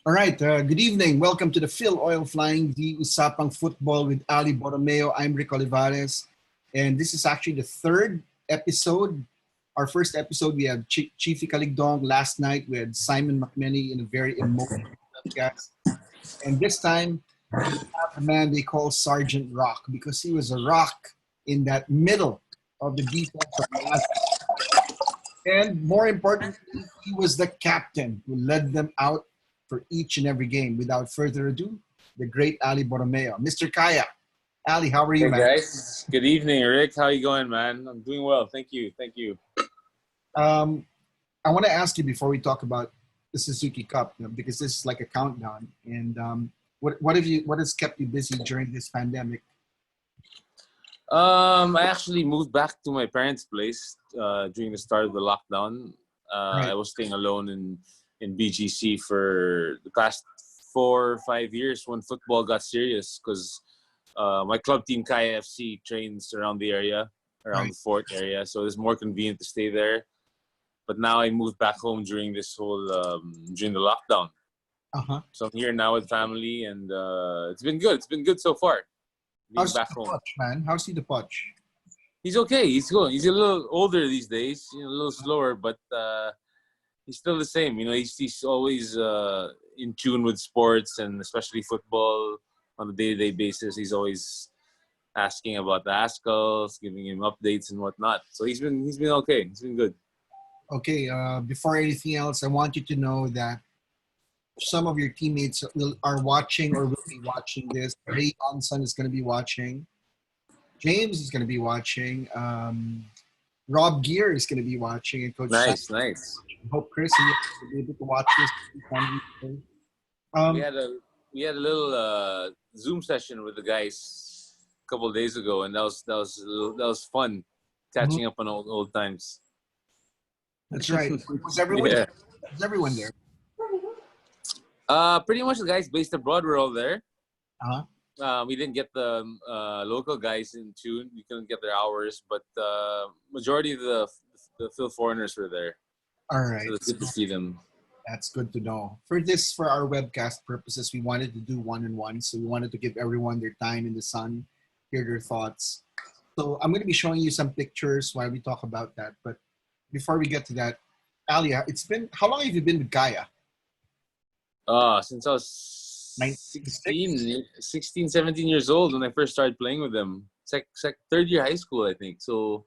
All right, good evening. Welcome to the Filoil Flying V Usapang Football with Aly Borromeo. I'm Rick Olivares, and this is actually the third episode. Our first episode, we had Chiefy Kaligdong. Last night, we had Simon McManey in a very emotional podcast. And this time, we have a man they call Sergeant Rock because he was a rock in that middle of the defense of the Azkals. And more importantly, he was the captain who led them out for each and every game. Without further ado, the great Aly Borromeo. Mr. Kaya. Ali, how are you, Hey man? guys, good evening, Rick. How you going, man? I'm doing well, thank you, thank you. Um, I want to ask you before we talk about the Suzuki Cup, because this is like a countdown. And what has kept you busy during this pandemic? I actually moved back to my parents' place during the start of the lockdown. Right. I was staying alone in BGC for the past 4 or 5 years when football got serious because my club team Kaya FC trains around the area, around Right. the fort area, so it's more convenient to stay there. But now I moved back home during this whole during the lockdown. Uh-huh. So I'm here now with family, and it's been good. It's been good so far. Being How's back the home. Poch, man? How's the Poch? He's okay. He's good. He's a little older these days. A little slower, but he's still the same. He's always in tune with sports and especially football on a day-to-day basis. He's always asking about the Azkals, giving him updates and whatnot. So he's been okay. He's been good. Okay, before anything else, I want you to know that some of your teammates are watching or will be watching this. Ray Johnson is going to be watching. James is going to be watching. Rob Gear is going to be watching, and Coach Simon. Nice, nice. Hope Chris and you will be able to watch this. We Um, had a little Zoom session with the guys a couple of days ago, and that was fun, catching up on old times. that's right. Was everyone? Yeah. Was everyone there? Pretty much the guys based abroad were all there. Uh-huh. We didn't get the local guys in tune. We couldn't get their hours, but majority of the Phil foreigners were there. All So right. it's good to see them. That's good to know. For our webcast purposes, we wanted to do one-on-one. So we wanted to give everyone their time in the sun, hear their thoughts. So I'm going to be showing you some pictures while we talk about that. But before we get to that, Alia, how long have you been with Gaia? Since I was 96? 16, 17 years old when I first started playing with them. Third year high school, I think. So,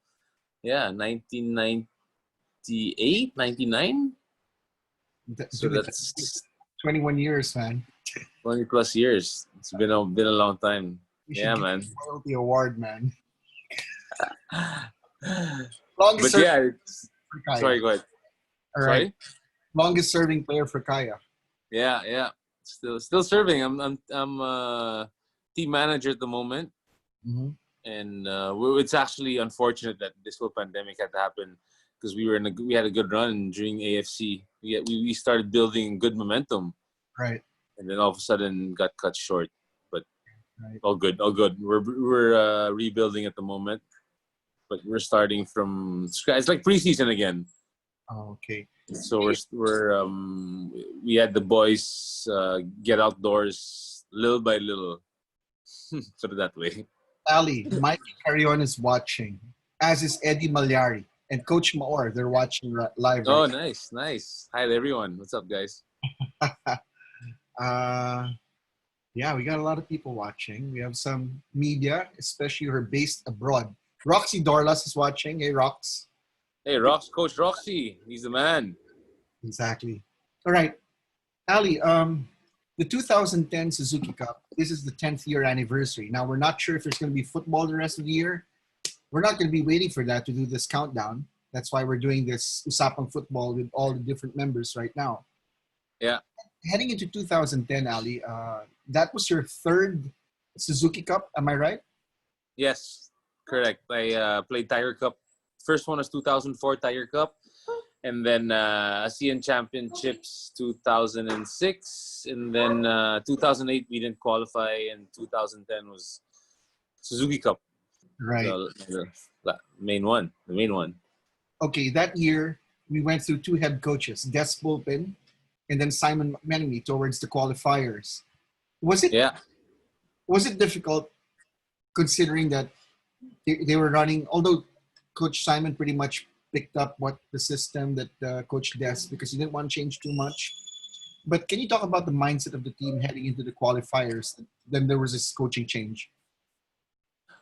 yeah, 1998, 99. So that's 21 years, man. 20 plus years. It's been a long time. You should Yeah, get man. the royalty award, man. But Longest yeah, serving for Kaya. sorry, go ahead. All right. Sorry? Longest serving player for Kaya. Yeah. Still serving. I'm team manager at the moment, Mm-hmm. and it's actually unfortunate that this whole pandemic had to happen because we had a good run during AFC. We started building good momentum, Right. and then all of a sudden got cut short. But Right. all good. We're rebuilding at the moment, but we're starting from scratch. It's like preseason again. Oh, okay. So we had the boys get outdoors little by little, put it that way. Ali, Mikey Carrion is watching, as is Eddie Malyari and Coach Maor. They're watching live Oh, right nice. Hi to everyone. What's up, guys? now. Yeah, we got a lot of people watching. We have some media, especially who are based abroad. Roxy Dorlas is watching. Hey, Rox. Hey, Coach Roxy, he's the man. Exactly. All right. Ali, the 2010 Suzuki Cup, this is the 10th year anniversary. Now, we're not sure if there's going to be football the rest of the year. We're not going to be waiting for that to do this countdown. That's why we're doing this Usapang Football with all the different members right now. Yeah. Heading into 2010, Ali, that was your third Suzuki Cup. Am I right? Yes, correct. I played Tiger Cup. First one was 2004 Tiger Cup. And then ASEAN Championships 2006. And then 2008 we didn't qualify. And 2010 was Suzuki Cup. Right. The main one. Okay, that year we went through two head coaches, Des Bulpin and then Simon McMenemy towards the qualifiers. Was it Yeah. was it difficult considering that they were running, although Coach Simon pretty much picked up what the system that Coach Des, because he didn't want to change too much. But can you talk about the mindset of the team heading into the qualifiers? Then there was this coaching change.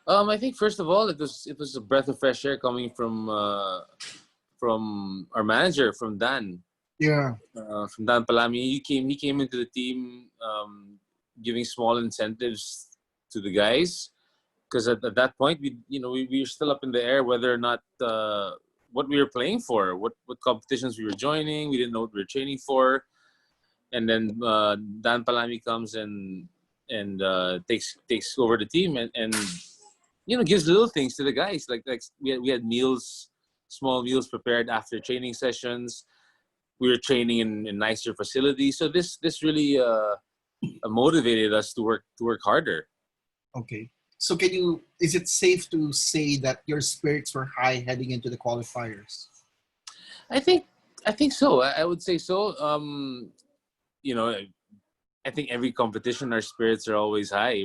I think first of all, it was a breath of fresh air coming from our manager, from Dan. Yeah. From Dan Palami. He came into the team giving small incentives to the guys, because at that point we were still up in the air whether or not what we were playing for, what competitions we were joining. We didn't know what we were training for, and then Dan Palami comes and takes over the team and gives little things to the guys, like we had meals, small meals prepared after training sessions. We were training in nicer facilities, so this really motivated us to work harder. Okay. So is it safe to say that your spirits were high heading into the qualifiers? I think so. I would say so. I think every competition, our spirits are always high.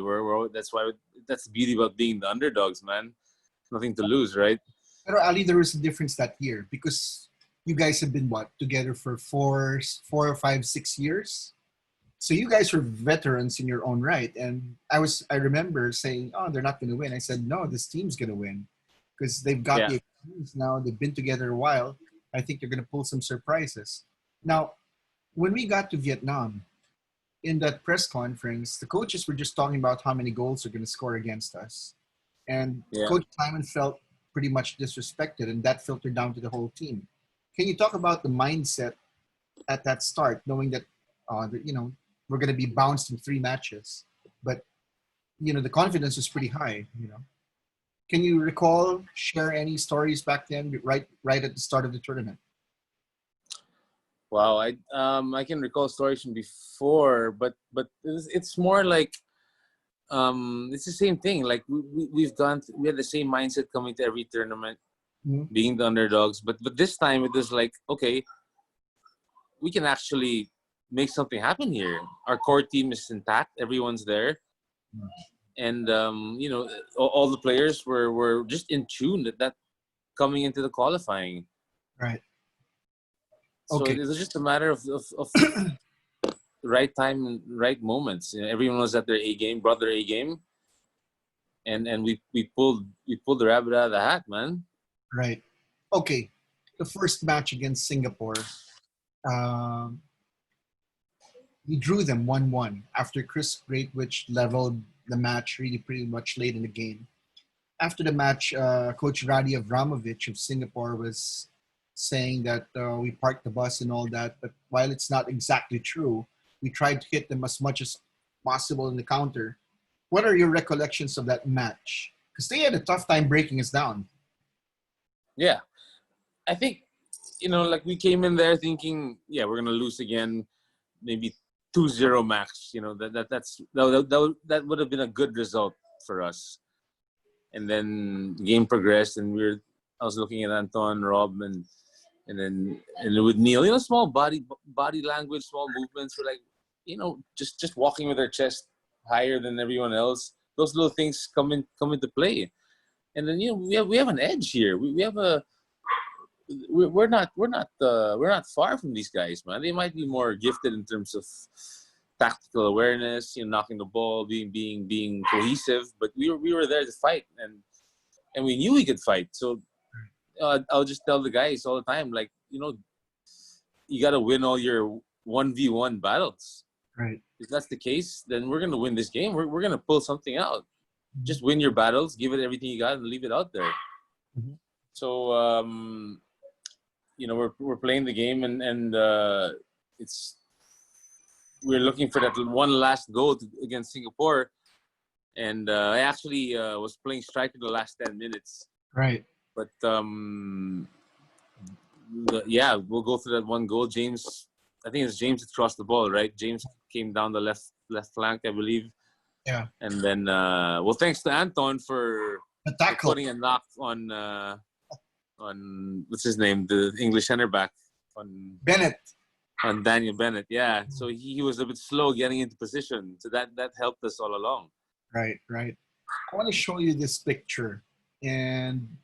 That's the beauty about being the underdogs, man. Nothing to lose, right? Pero Ali, there was a difference that year because you guys have been together for 4, 5, 6 years. So you guys were veterans in your own right, and I remember saying, "Oh, they're not going to win." I said, "No, this team's going to win because they've got Yeah. the experience now. They've been together a while. I think they're going to pull some surprises." Now, when we got to Vietnam, in that press conference, the coaches were just talking about how many goals they're going to score against us, and Yeah. Coach Simon felt pretty much disrespected, and that filtered down to the whole team. Can you talk about the mindset at that start, knowing that we're going to be bounced in 3 matches, but the confidence was pretty high. Can you share any stories back then, right at the start of the tournament? Wow. I can recall stories from before, but it's more like it's the same thing. Like we had the same mindset coming to every tournament, being the underdogs. But this time it was like, okay, we can actually make something happen here. Our core team is intact. Everyone's there. And, all the players were just in tune that coming into the qualifying. Right. So Okay. it was just a matter of right time and right moments. Everyone was at their A game, brought their A game. And we pulled the rabbit out of the hat, man. Right. Okay. The first match against Singapore, we drew them 1-1 after Chris Greatwich leveled the match really pretty much late in the game. After the match, Coach Radi Avramovic of Singapore was saying that we parked the bus and all that, but while it's not exactly true, we tried to hit them as much as possible in the counter. What are your recollections of that match? Because they had a tough time breaking us down. Yeah. I think, like we came in there thinking, yeah, we're going to lose again, maybe 2-0 max. That would have been a good result for us. And then the game progressed, and I was looking at Anton, Rob, and with Neil, small body language, small movements. We're like, just walking with our chest higher than everyone else. Those little things come into play. And then we have an edge here. We're not far from these guys, man. They might be more gifted in terms of tactical awareness, knocking the ball, being cohesive. But we were there to fight, and we knew we could fight. So I'll just tell the guys all the time, like, you got to win all your 1v1 battles. Right. If that's the case, then we're gonna win this game. We're gonna pull something out. Just win your battles, give it everything you got, and leave it out there. Mm-hmm. So we're playing the game, and we're looking for that one last goal against Singapore, and I actually was playing striker the last 10 minutes. Right. But we'll go through that one goal. James, I think it's James that crossed the ball, right? James came down the left flank, I believe. Yeah. And then, thanks to Anton for putting a knock on what's his name, the English center back, on Bennett. On Daniel Bennett, yeah. So he was a bit slow getting into position. So that helped us all along. Right, right. I want to show you this picture. And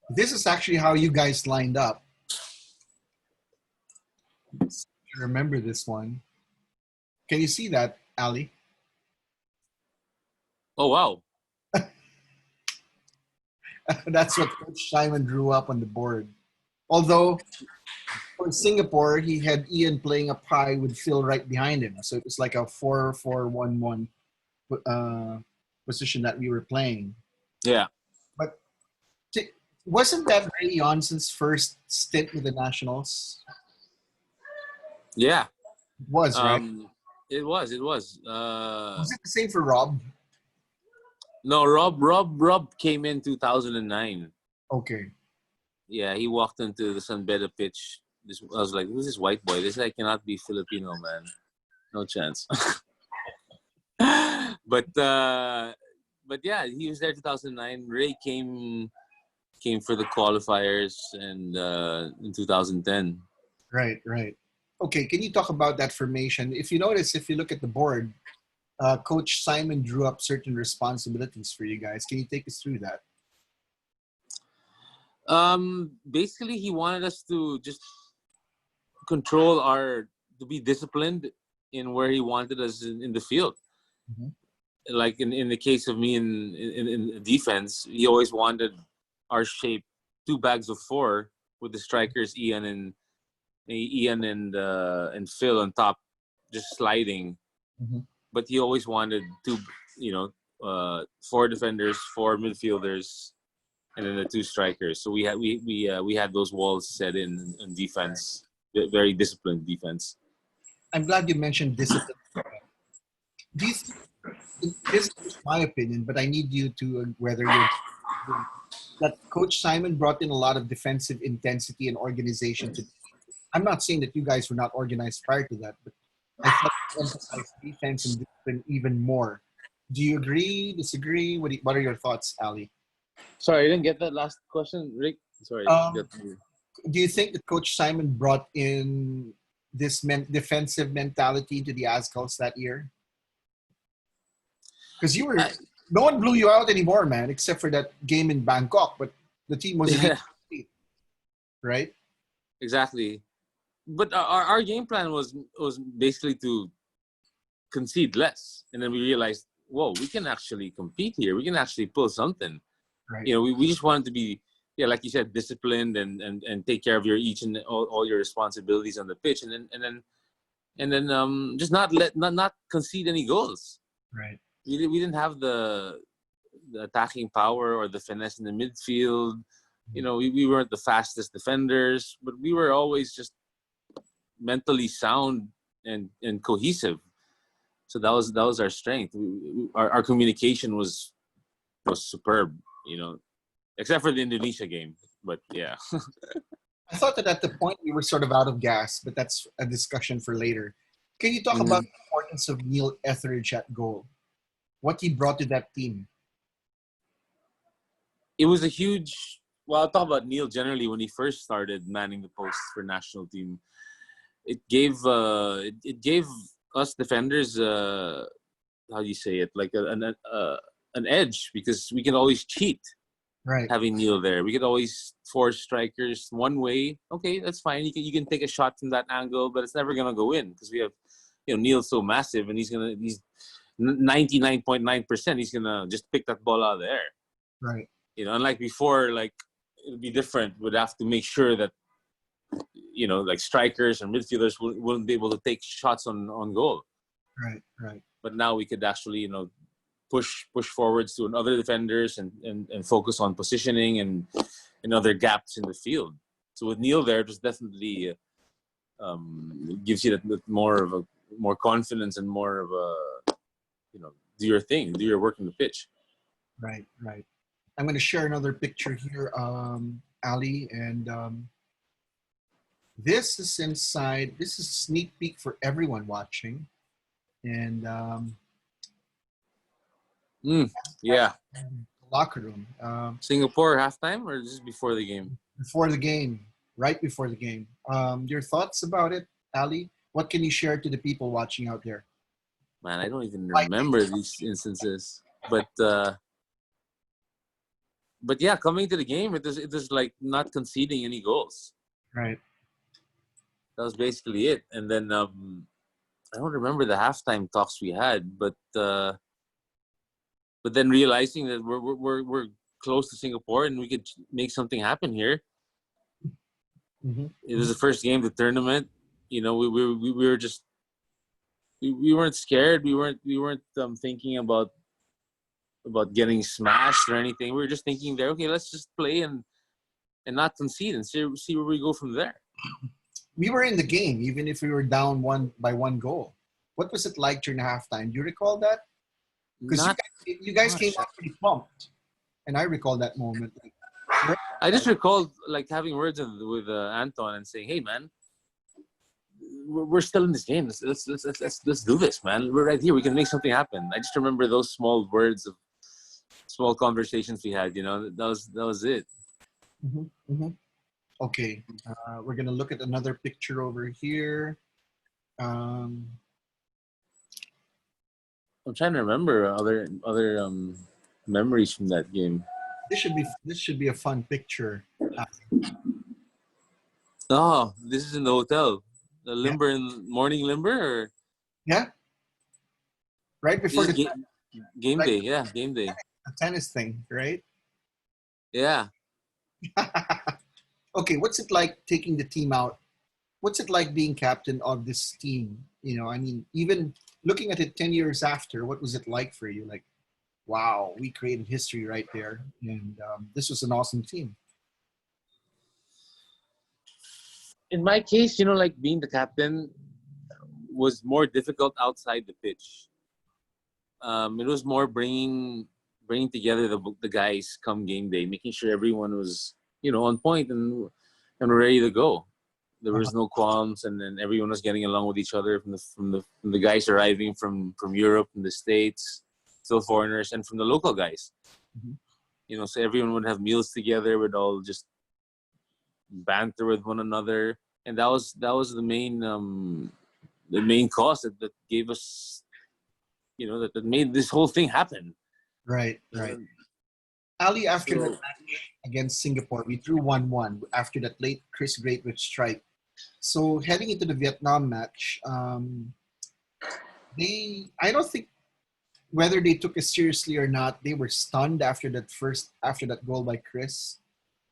this is actually how you guys lined up. You remember this one. Can you see that, Ali? Oh, wow. That's what Coach Simon drew up on the board. Although for Singapore, he had Ian playing up high with Phil right behind him. So it was like a 4-4-1-1 position that we were playing. Yeah. But wasn't that Ray Johnson's first stint with the Nationals? Yeah. It was, right? It was. Was it the same for Rob? No, Rob came in 2009. Okay. Yeah, he walked into the San Beda pitch. I was like, who's this white boy? This guy cannot be Filipino, man. No chance. But yeah, he was there 2009. Ray came for the qualifiers and in 2010. Right, right. Okay, can you talk about that formation? If you notice, if you look at the board, Coach Simon drew up certain responsibilities for you guys. Can you take us through that? Basically, he wanted us to just control to be disciplined in where he wanted us in the field. Mm-hmm. Like in the case of me in defense, he always wanted our shape 2 bags of 4 with the strikers Ian and Phil on top, just sliding. Mm-hmm. But he always wanted 4 defenders, 4 midfielders, and then the 2 strikers. So we had those walls set in defense, very disciplined defense. I'm glad you mentioned discipline. Do you think, this is my opinion, but I need you to whether you're that Coach Simon brought in a lot of defensive intensity and organization to. I'm not saying that you guys were not organized prior to that, but I thought you emphasized defense and discipline even more. Do you agree? Disagree? What are your thoughts, Ali? Sorry, I didn't get that last question, Rick. Sorry. Do you think that Coach Simon brought in this defensive mentality to the Azkals that year? Because no one blew you out anymore, man, except for that game in Bangkok. But the team was right? Exactly. But our game plan was basically to concede less, and then we realized, whoa, we can actually compete here. We can actually pull something. Right. We just wanted to be, like you said, disciplined and take care of your each and all your responsibilities on the pitch, and then just not concede any goals. Right. We didn't have the attacking power or the finesse in the midfield. We weren't the fastest defenders, but we were always just mentally sound and cohesive. So that was our strength. Our communication was superb, except for the Indonesia game. But yeah. I thought that at the point we were sort of out of gas, but that's a discussion for later. Can you talk about the importance of Neil Etheridge at goal? What he brought to that team? It was a huge. Well, I'll talk about Neil generally. When he first started manning the post for national team, it gave us defenders how do you say it, like an edge, because we can always cheat. Right. Having Neil there, we could always force strikers one way. Okay, that's fine. You can take a shot from that angle, but it's never gonna go in because we have Neil's so massive, and he's 99.9%. He's gonna just pick that ball out of the air. Right. Unlike before, like it'd be different. We'd have to make sure that like strikers and midfielders wouldn't be able to take shots on goal. Right. Right. But now we could actually push forwards to other defenders and focus on positioning and other gaps in the field. So with Neil there, it was definitely gives you that more confidence and more of a do your thing, do your work in the pitch. Right. Right. I'm going to share another picture here, Ali, and this is inside. This is a sneak peek for everyone watching, and yeah, locker room. Singapore halftime, or just before the game? Before the game, right before the game. Your thoughts about it? Ali? What can you share to the people watching out there? Man, I don't even Like, remember these instances. But yeah, coming to the game, it was like not conceding any goals. right. That was basically it. And then I don't remember the halftime talks we had, but then realizing that we're close to Singapore and we could make something happen here. Mm-hmm. It was the first game of the tournament. You know, we were just we weren't scared. We weren't thinking about getting smashed or anything. We were just thinking there, okay, let's just play and not concede and see where we go from there. We were in the game, even if we were down one goal. What was it like during halftime? Do you recall that? Because Not you guys came much. out pretty pumped, and I recall that moment. I just recalled like having words with Anton and saying, "Hey, man, we're still in this game. Let's do this, man. We're right here. We can make something happen." I just remember those small words of small conversations we had. You know, that was it. Mm-hmm. Mm-hmm. Okay, we're gonna look at another picture over here. Um, I'm trying to remember other memories from that game. this should be a fun picture. Oh, this is in the hotel. The Yeah, limber in morning limber, or yeah, right before this is the game right day. Yeah, game day. the tennis thing, right? Yeah. Okay, what's it like taking the team out? What's it like being captain of this team? You know, I mean, even looking at it 10 years after, what was it like for you? Like, wow, we created history right there. And this was an awesome team. In my case, you know, like being the captain was more difficult outside the pitch. It was more bringing together the guys come game day, making sure everyone was, you know, on point and ready to go. There Uh-huh. was no qualms, and then everyone was getting along with each other from the guys arriving from Europe, from the States, still foreigners, and from the local guys. Mhm. You know, so everyone would have meals together, would all just banter with one another, and that was the main cause that gave us, you know, that made this whole thing happen. Right, right. Ali, after that So match against Singapore, we drew 1-1 after that late Chris Greatwood strike. So heading into the Vietnam match, I don't think whether they took us seriously or not, they were stunned after that goal by Chris.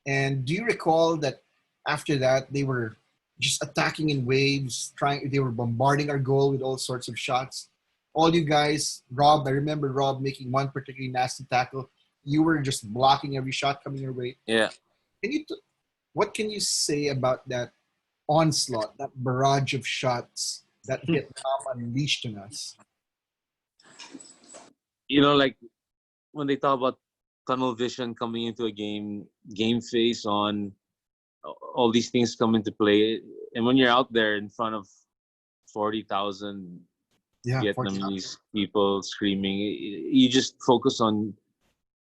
And do you recall that after that they were just attacking in waves, they were bombarding our goal with all sorts of shots. All you guys, Rob, I remember Rob making one particularly nasty tackle. You were just blocking every shot coming your way. yeah, Can you what can you say about that onslaught, that barrage of shots that Vietnam unleashed on us? you know, like when they talk about tunnel vision coming into a game face on, all these things come into play, and when you're out there in front of 40,000 Yeah, 40. Vietnamese people screaming, you just focus on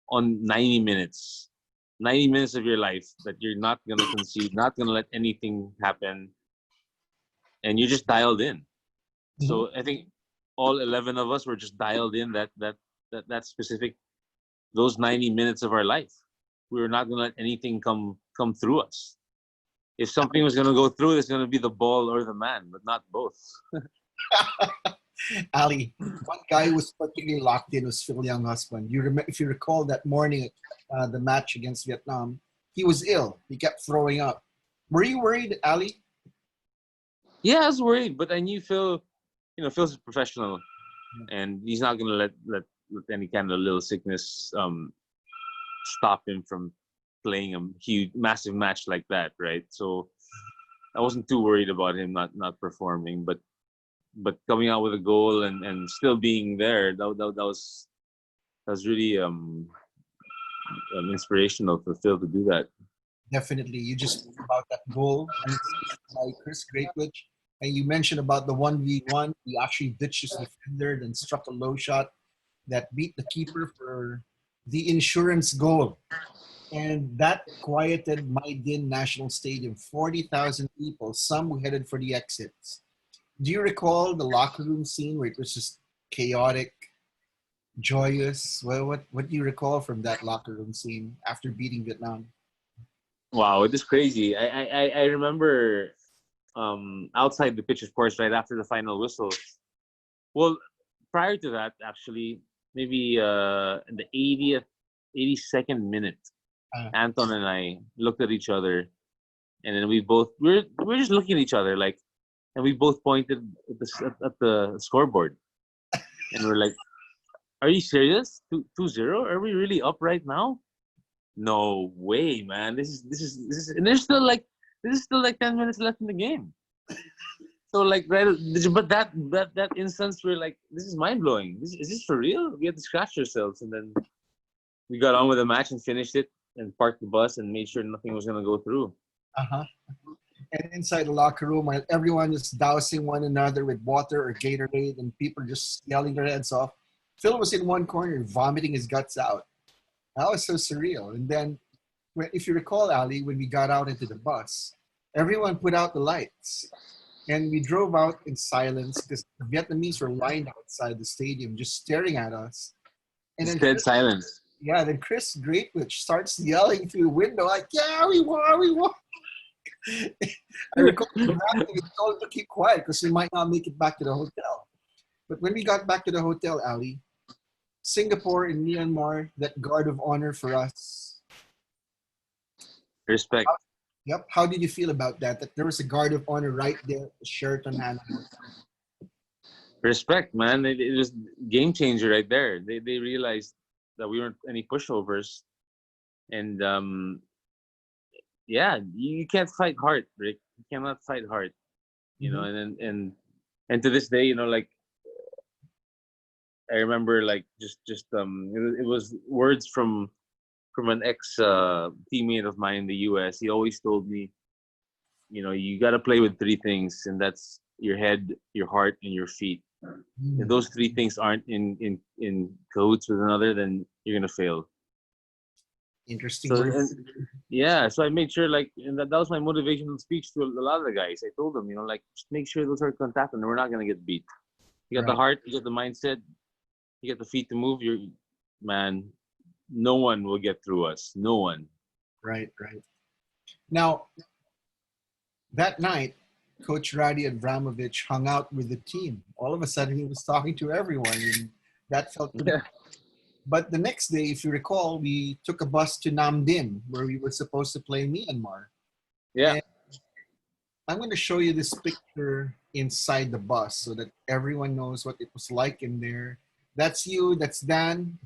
90 minutes. 90 minutes of your life that you're not going to concede, not going to let anything happen, and you're just dialed in. Mhm. So I think all 11 of us were just dialed in that specific, those 90 minutes of our life. We were not going to let anything come through us. If something was going to go through, it's going to be the ball or the man, but not both. Ali, one guy who was particularly locked in was Phil Young husband. If you recall that morning, the match against Vietnam, he was ill. He kept throwing up. Were you worried, Ali? Yeah, I was worried, but I knew Phil. You know, Phil's a professional, and he's not going to let any kind of little sickness stop him from playing a huge, massive match like that, right? So I wasn't too worried about him not performing, but coming out with a goal and still being there, that was really inspirational for Phil to do that. Definitely. You just spoke about that goal by Chris Greatwood. And you mentioned about the 1v1. He actually ditched his defender, then struck a low shot that beat the keeper for the insurance goal. And that quieted Maydin National Stadium. 40,000 people, some who headed for the exits. Do you recall the locker room scene where it was just chaotic, joyous? What do you recall from that locker room scene after beating Vietnam? Wow, it is crazy. I remember outside the pitch, of course, right after the final whistle. Well, prior to that, actually, maybe in the 82nd minute, Uh, Anton and I looked at each other, and then we're just looking at each other like, and we both pointed at the scoreboard, and we're like, "Are you serious? 2-0? Are we really up right now? No way, man! This is, and this is still like 10 minutes left in the game." So like right, but that instance, we're like, this is mind blowing. Is this for real? We had to scratch ourselves, and then we got on with the match and finished it, and parked the bus and made sure nothing was gonna go through. uh-huh. And inside the locker room, while everyone is dousing one another with water or Gatorade, and people just yelling their heads off, Phil was in one corner vomiting his guts out. That was so surreal. And then, if you recall, Ali, when we got out into the bus, everyone put out the lights. And we drove out in silence because the Vietnamese were lined outside the stadium just staring at us. And Just then, dead silence. then Chris Greatwich starts yelling through the window, like, yeah, we won, we won. I recall we told to keep quiet because we might not make it back to the hotel. But when we got back to the hotel, Ali, Singapore and Myanmar, that guard of honor for us. Respect. Yep. How did you feel about that? That there was a guard of honor right there, shirt on hand. Respect, man. It was game changer right there. They realized that we weren't any pushovers, and yeah, you can't fight hard, Rick. You cannot fight hard, you know. And to this day, you know, like I remember, like it was words from an ex teammate of mine in the U.S. He always told me, you know, you got to play with three things, and that's your head, your heart, and your feet. If those three things aren't in cahoots with another, then you're gonna fail. Interesting So word. yeah, so I made sure, like, and that was my motivational speech to a lot of the guys. I told them, you know, like, just make sure those are contact, and we're not gonna get beat. You got the Right, heart, you got the mindset, you got the feet to move. You're, man, no one will get through us. No one. right. Now, that night, Coach Radi Abramovich hung out with the team. All of a sudden, he was talking to everyone, and that felt pretty. Yeah. But the next day, if you recall, we took a bus to Nam Dinh, where we were supposed to play Myanmar. Yeah. And I'm going to show you this picture inside the bus so that everyone knows what it was like in there. That's you, that's Dan.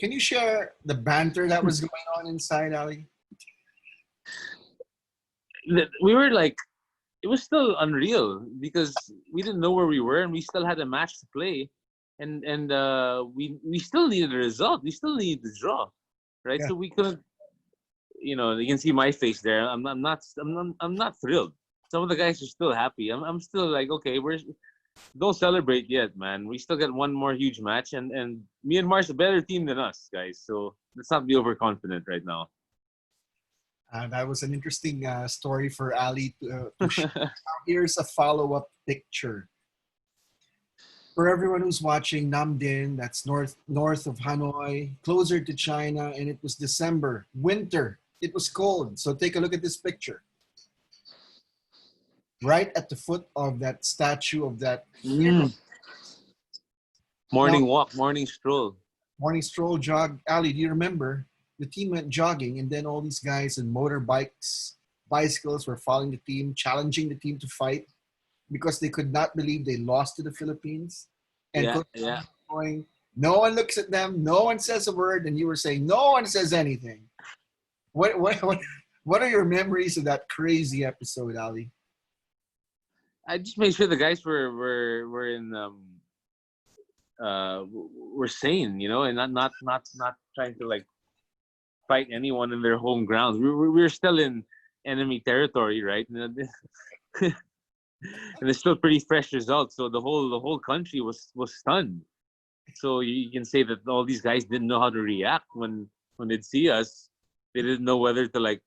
Can you share the banter that was going on inside, Ali? We were like, it was still unreal because we didn't know where we were, and we still had a match to play, and we still needed a result. We still needed the draw, right? Yeah. So we couldn't. You know, you can see my face there. I'm not thrilled. Some of the guys are still happy. I'm still like, okay, don't celebrate yet, man. We still got one more huge match, and Myanmar's a better team than us, guys. So let's not be overconfident right now. That was an interesting story for Ali to share. Now here's a follow-up picture. For everyone who's watching, Nam Dinh, that's north of Hanoi, closer to China, and it was December, winter. It was cold. So take a look at this picture. Right at the foot of that statue of that hero. Morning Now, walk, morning stroll. morning stroll jog. Ali, do you remember? The team went jogging, and then all these guys in motorbikes, bicycles were following the team, challenging the team to fight because they could not believe they lost to the Philippines. And Yeah, Coach yeah. going, no one looks at them, no one says a word, and you were saying no one says anything. What are your memories of that crazy episode, Ali? I just made sure the guys were in were sane, you know, and not trying to like fight anyone in their home grounds. We were still in enemy territory, right? And it's still pretty fresh results, so the whole country was stunned. So you can say that all these guys didn't know how to react when they'd see us. They didn't know whether to like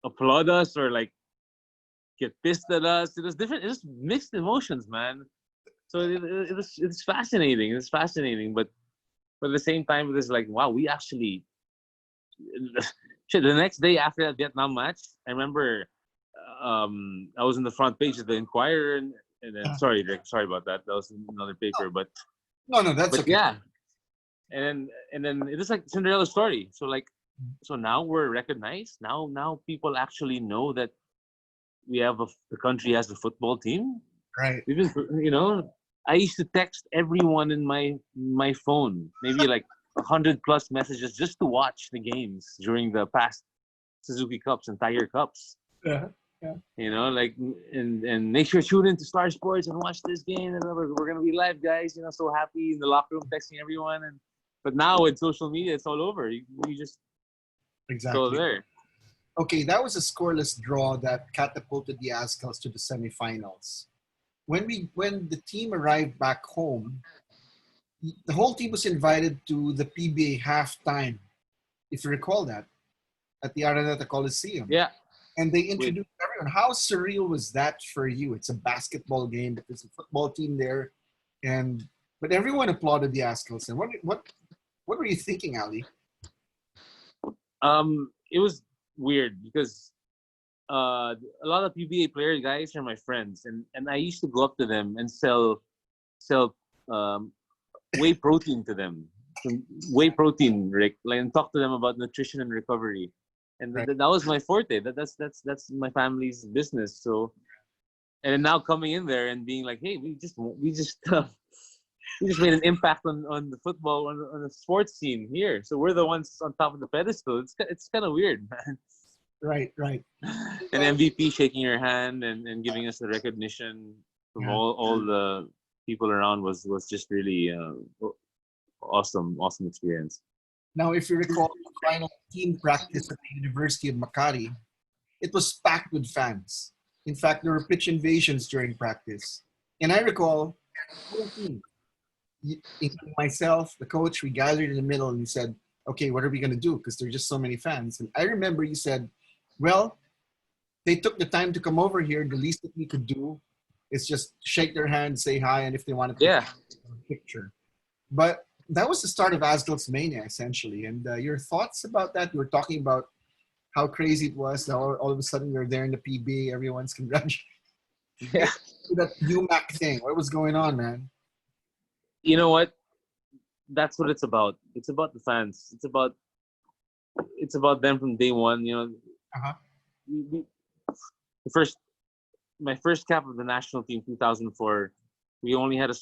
applaud us or like get pissed at us. It was different. It was mixed emotions, man. So it's fascinating. It's fascinating, but at the same time, it was like, wow, we actually. Shit, the next day after that Vietnam match, I remember I was in the front page of the Inquirer, and then sorry, Rick, sorry about that. That was another paper, No, that's but okay. yeah, and then it is like Cinderella story. So now we're recognized. Now people actually know that we have the country has a football team. Right. Even I used to text everyone in my phone, maybe like 100+ messages just to watch the games during the past Suzuki Cups and Tiger Cups. Yeah. Yeah. Like and make sure to tune into Star Sports and watch this game. And we're gonna be live, guys. So happy in the locker room, texting everyone. But now with social media, it's all over. You just go Exactly. there. Okay, that was a scoreless draw that catapulted the Azkals to the semifinals. When the team arrived back home, the whole team was invited to the PBA halftime, if you recall that, at the Araneta Coliseum. Yeah. And they introduced everyone. How surreal was that for you? It's a basketball game, but there's a football team there, but everyone applauded the Azkals. And what were you thinking, Ali? It was weird because a lot of PBA player guys are my friends, and I used to go up to them and sell whey protein to them, whey protein, Rick, and talk to them about nutrition and recovery, and Right. that was my forte. That's my family's business. So, and now coming in there and being like, hey, we just we just made an impact on the football on the sports scene here. So we're the ones on top of the pedestal. It's kind of weird, man. Right. An MVP shaking your hand and giving us the recognition from all the people around was just really awesome experience. Now, if you recall the final team practice at the University of Makati, it was packed with fans. In fact, there were pitch invasions during practice. And I recall the whole team, including myself, the coach, we gathered in the middle and we said, okay, what are we going to do? Because there are just so many fans. And I remember you said, well, they took the time to come over here. The least that we could do is just shake their hand, say hi, and if they want to take a picture. But that was the start of Azkals Mania, essentially. And your thoughts about that? You were talking about how crazy it was. Now all of a sudden we're there in the PB. Everyone's congratulating. Yeah. That UMAC thing. What was going on, man? You know what? That's what it's about. It's about the fans. It's about them from day one. My first cap of the national team, 2004. We only had a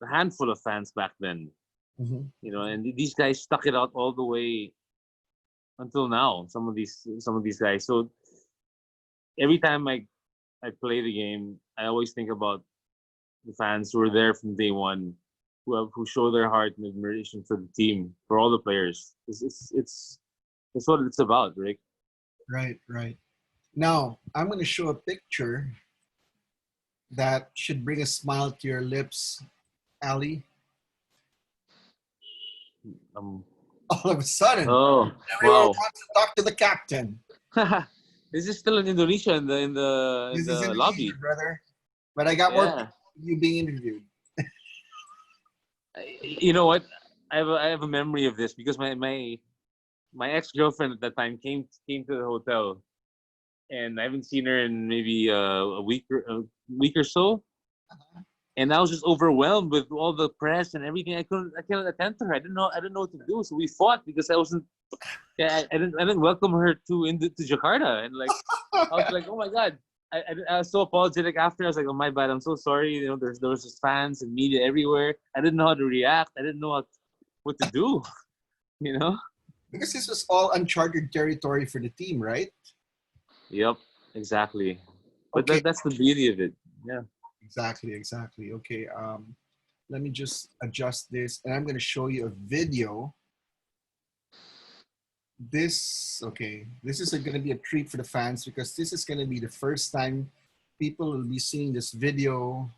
handful of fans back then. Mm-hmm. And these guys stuck it out all the way until now. Some of these guys. So every time I play the game, I always think about the fans who were there from day one, who show their heart and admiration for the team, for all the players. It's what it's about, Rick. Right. Now, I'm going to show a picture that should bring a smile to your lips, Ali. All of a sudden, everyone wants to talk to the captain. This is still in Indonesia in the lobby, brother. But I got more of you being interviewed. You know what? I have a memory of this because my ex-girlfriend at that time came to the hotel, and I haven't seen her in maybe a week or so. And I was just overwhelmed with all the press and everything. I couldn't attend to her. I didn't know what to do. So we fought because I wasn't. Yeah, I didn't welcome her to Jakarta, and like I was like, oh my god. I was so apologetic after. I was like, oh my bad. I'm so sorry. There was just fans and media everywhere. I didn't know how to react. I didn't know what to do. Because this was all uncharted territory for the team, right? Yep, exactly. But okay. That's the beauty of it. Yeah. Exactly. Okay. Let me just adjust this, and I'm going to show you a video. This is going to be a treat for the fans because this is going to be the first time people will be seeing this video.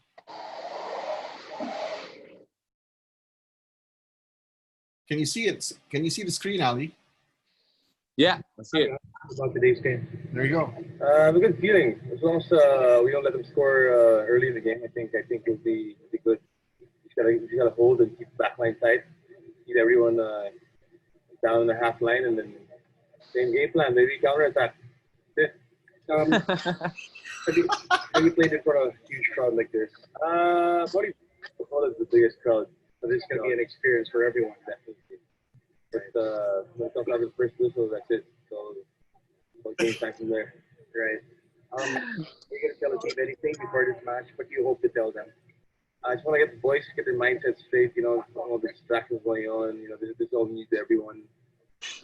Can you see it? Can you see the screen, Ali? Yeah, let's see it. About today's game. There you go. I have a good feeling. As long as we don't let them score early in the game, I think it'll be good. You just gotta hold and keep the back line tight. Keep everyone down in the half line, and then same game plan. Maybe counter attack. Have you played in front of a huge crowd like this? Probably football is the biggest crowd. So this is gonna be an experience for everyone, definitely. But when it comes down to the first whistle, that's it. So game time from there. Right. You're gonna tell the team anything before this match? What do you hope to tell them? I just want to get the boys, get their mindsets straight. You know, all the distractions going on. You know, this all needs everyone.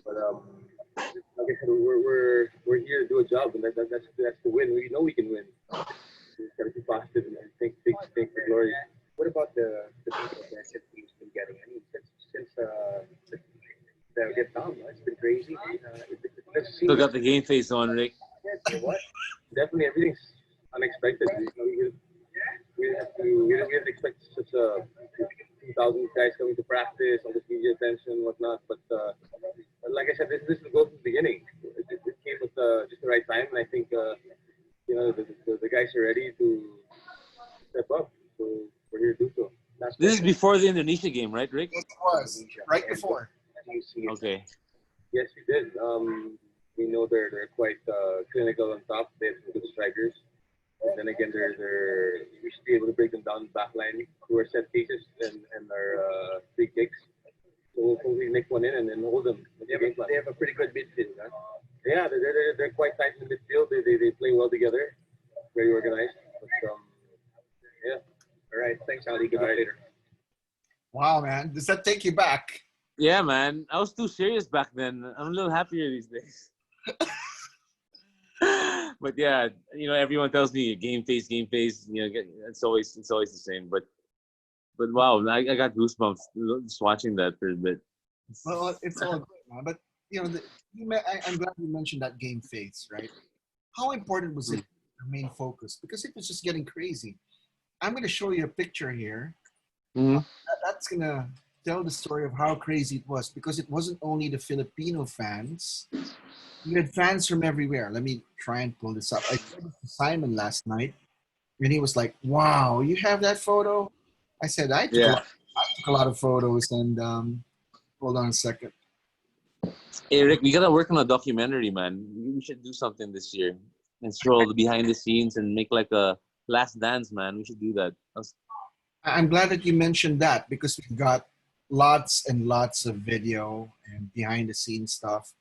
But like I said, we're here to do a job, and that's the win. We know we can win. We just gotta be positive and think for glory. What about the people that the team's been getting? I mean, since the Vietnam, it's been crazy. Still got the game face on, Rick. Yeah, what? Definitely, everything's unexpected. We didn't expect such a 2,000 guys coming to practice, all this media attention, whatnot. But like I said, this is the goal from the beginning. It came with just the right time, and I think the guys are ready to step up. So we're here to do so. This is before the Indonesia game, right, Rick? It was right before. Okay. Yes, we did. We know they're quite clinical on top. They have some good strikers. And then again, we should be able to break them down the back line through our set pieces and our free kicks. So we'll hopefully nick one in and then hold them. They have a pretty good midfield, huh? Yeah, they're quite tight in the midfield. They play well together. Very organized. But, yeah. All right. Thanks, Ali. Good night later. Wow, man. Does that take you back? Yeah, man. I was too serious back then. I'm a little happier these days. But yeah, you know, everyone tells me game face. You know, it's always the same. But wow, I got goosebumps just watching that for a bit. Well, it's all good, man. But you know, I'm glad you mentioned that game face, right? How important was it to remain focused? Because it was just getting crazy. I'm going to show you a picture here. Mm-hmm. That's going to tell the story of how crazy it was, because it wasn't only the Filipino fans. You had fans from everywhere. Let me try and pull this up. I showed it to Simon last night, and he was like, "Wow, you have that photo?" I said, "I took a lot of photos." And hold on a second. Hey, Rick, we gotta work on a documentary, man. We should do something this year and stroll the behind the scenes and make like a last dance, man. We should do that. I'm glad that you mentioned that, because we've got lots and lots of video and behind the scenes stuff.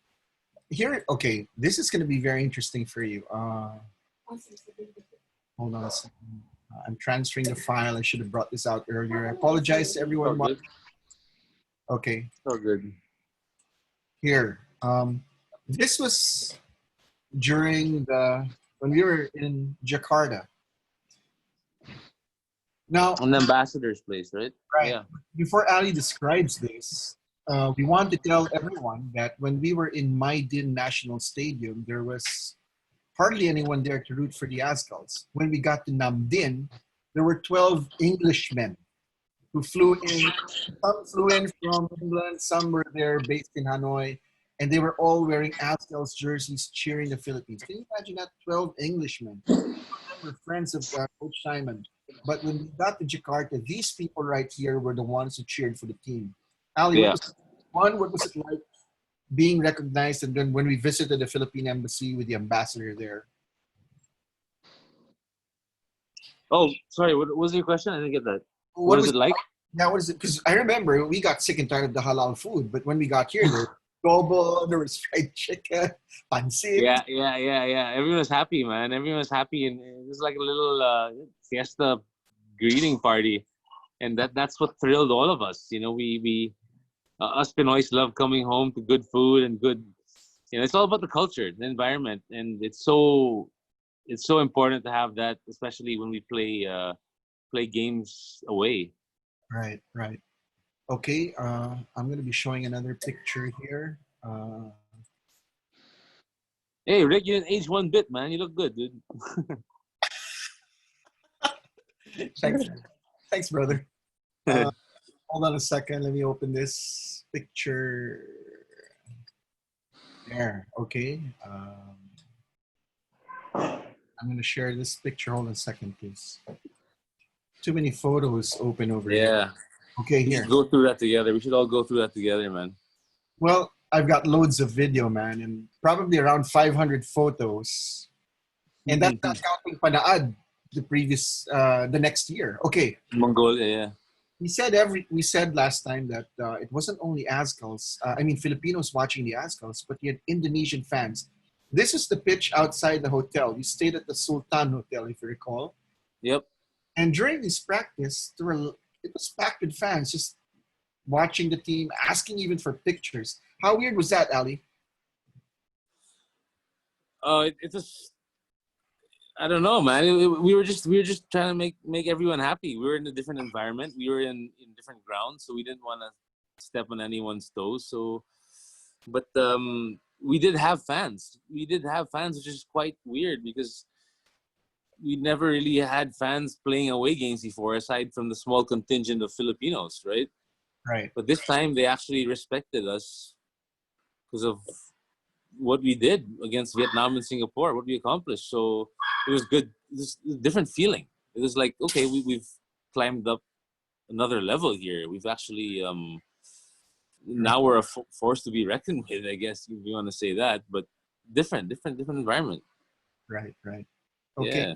Here, okay, this is going to be very interesting for you. Hold on a second. I'm transferring the file. I should have brought this out earlier. I apologize to everyone. Okay. So good. Here. This was during when we were in Jakarta. Now, an ambassador's place, right? Right. Yeah. Before Ali describes this, we want to tell everyone that when we were in Maydin National Stadium, there was hardly anyone there to root for the Azkals. When we got to Namdin, there were 12 Englishmen who flew in. Some flew in from England, some were there based in Hanoi, and they were all wearing Azkals jerseys cheering the Philippines. Can you imagine that? 12 Englishmen. We're friends of Coach Simon. But when we got to Jakarta, these people right here were the ones who cheered for the team. Ali, what was it like being recognized, and then when we visited the Philippine embassy with the ambassador there? Oh, sorry. What was your question? I didn't get that. What was it like? Yeah, what is it? Because I remember we got sick and tired of the halal food, but when we got here, there was gobo, there was fried chicken, pancit. Yeah. Everyone was happy, man. Everyone was happy, and it was like a little fiesta greeting party, and that's what thrilled all of us. You know, we us Pinoys love coming home to good food and good. You know, it's all about the culture, the environment, and it's so important to have that, especially when we play games away. Right. Okay, I'm going to be showing another picture here. Hey, Rick, you didn't age one bit, man. You look good, dude. Thanks, brother. Hold on a second. Let me open this picture. There. Okay. I'm going to share this picture. Hold on a second, please. Too many photos open over here. Yeah. Okay, We here. should go through that together. We should all go through that together, man. Well, I've got loads of video, man, and probably around 500 photos. And that's not counting panaad the next year. Okay. Mongolia, yeah. We said last time that it wasn't only Azkals, Filipinos watching the Azkals, but you had Indonesian fans. This is the pitch outside the hotel. We stayed at the Sultan Hotel, if you recall. Yep. And during this practice, it was packed with fans just watching the team, asking even for pictures. How weird was that, Ali? It was. I don't know, man. We were just trying to make everyone happy. We were in a different environment. We were in different grounds, so we didn't want to step on anyone's toes. So, but we did have fans. We did have fans, which is quite weird because we never really had fans playing away games before, aside from the small contingent of Filipinos, right? Right. But this time they actually respected us because of what we did against Vietnam and Singapore, what we accomplished. So it was good. It was a different feeling. It was like, okay, we've climbed up another level here. We've actually now we're a force to be reckoned with, I guess, if you want to say that. But different environment. Right. Okay. Yeah.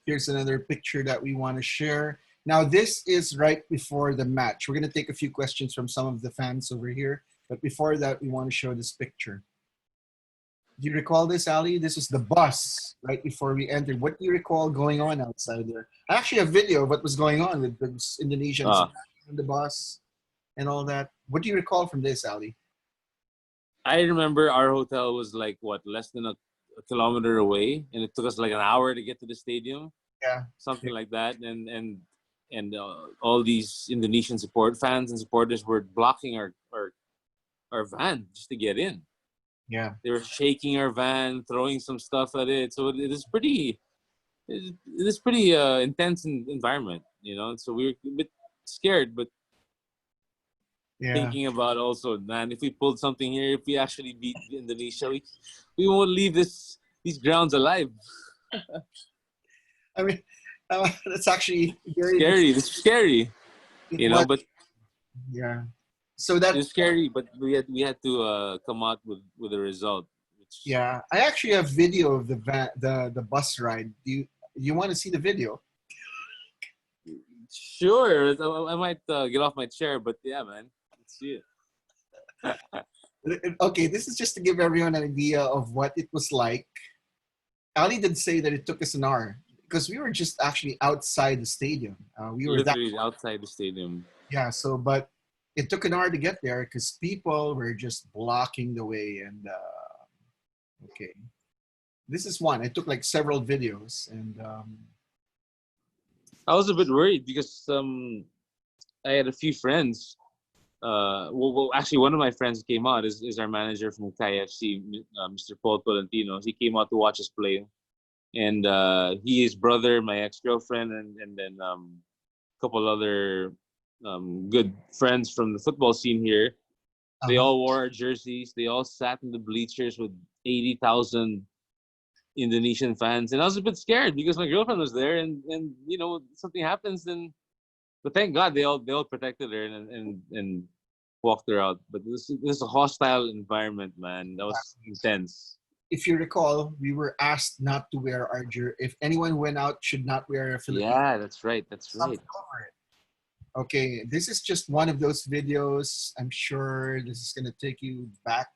Here's another picture that we want to share. Now, this is right before the match. We're going to take a few questions from some of the fans over here. But before that, we want to show this picture. Do you recall this, Ali? This is the bus right before we entered. What do you recall going on outside there? I actually have video of what was going on with the Indonesians on the bus and all that. What do you recall from this, Ali? I remember our hotel was like, less than a kilometer away, and it took us like an hour to get to the stadium. Yeah. Something like that. And all these Indonesian fans and supporters were blocking our van just to get in. Yeah. They were shaking our van, throwing some stuff at it. So it is pretty intense environment, you know. So we were a bit scared, but thinking about also, man, if we pulled something here, if we actually beat Indonesia, we won't leave these grounds alive. I mean, that's actually very scary. It's scary, you know. But yeah. So that it's scary, but we had to come out with a result. Yeah, I actually have video of the bus ride. Do you want to see the video? Sure, I might get off my chair, but yeah, man, let's see it. Okay, this is just to give everyone an idea of what it was like. Ali did say that it took us an hour because we were just actually outside the stadium. We were literally outside the stadium. Yeah, but it took an hour to get there because people were just blocking the way. And okay, this is one. I took like several videos, and I was a bit worried because I had a few friends. Actually, one of my friends came out is our manager from KFC, Mr. Paul Tolentino. He came out to watch us play, and he, his brother, my ex-girlfriend, and then a couple other good friends from the football scene here. They all wore our jerseys. They all sat in the bleachers with 80,000 Indonesian fans, and I was a bit scared because my girlfriend was there, and you know, something happens, then. But thank God they all protected her and walked her out. But this is a hostile environment, man. That was intense. If you recall, we were asked not to wear our jersey. If anyone went out, should not wear a Filipino. Yeah, that's right. That's right. Okay, this is just one of those videos. I'm sure this is gonna take you back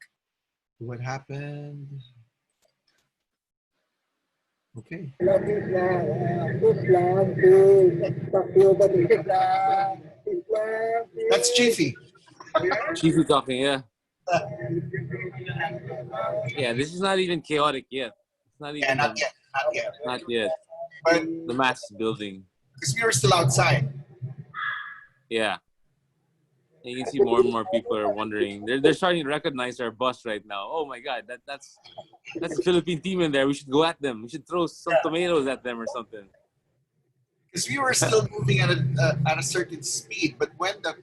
to what happened. Okay. That's Chiefy. Chiefy talking, yeah. Yeah, this is not even chaotic yet. It's not even. Not yet. Not yet. But the mass is building. Because we were still outside. Yeah. And you can see more and more people are wondering. They're starting to recognize our bus right now. Oh my God, that's the Philippine team in there. We should go at them. We should throw some tomatoes at them or something. Because we were still moving at a certain speed, but when the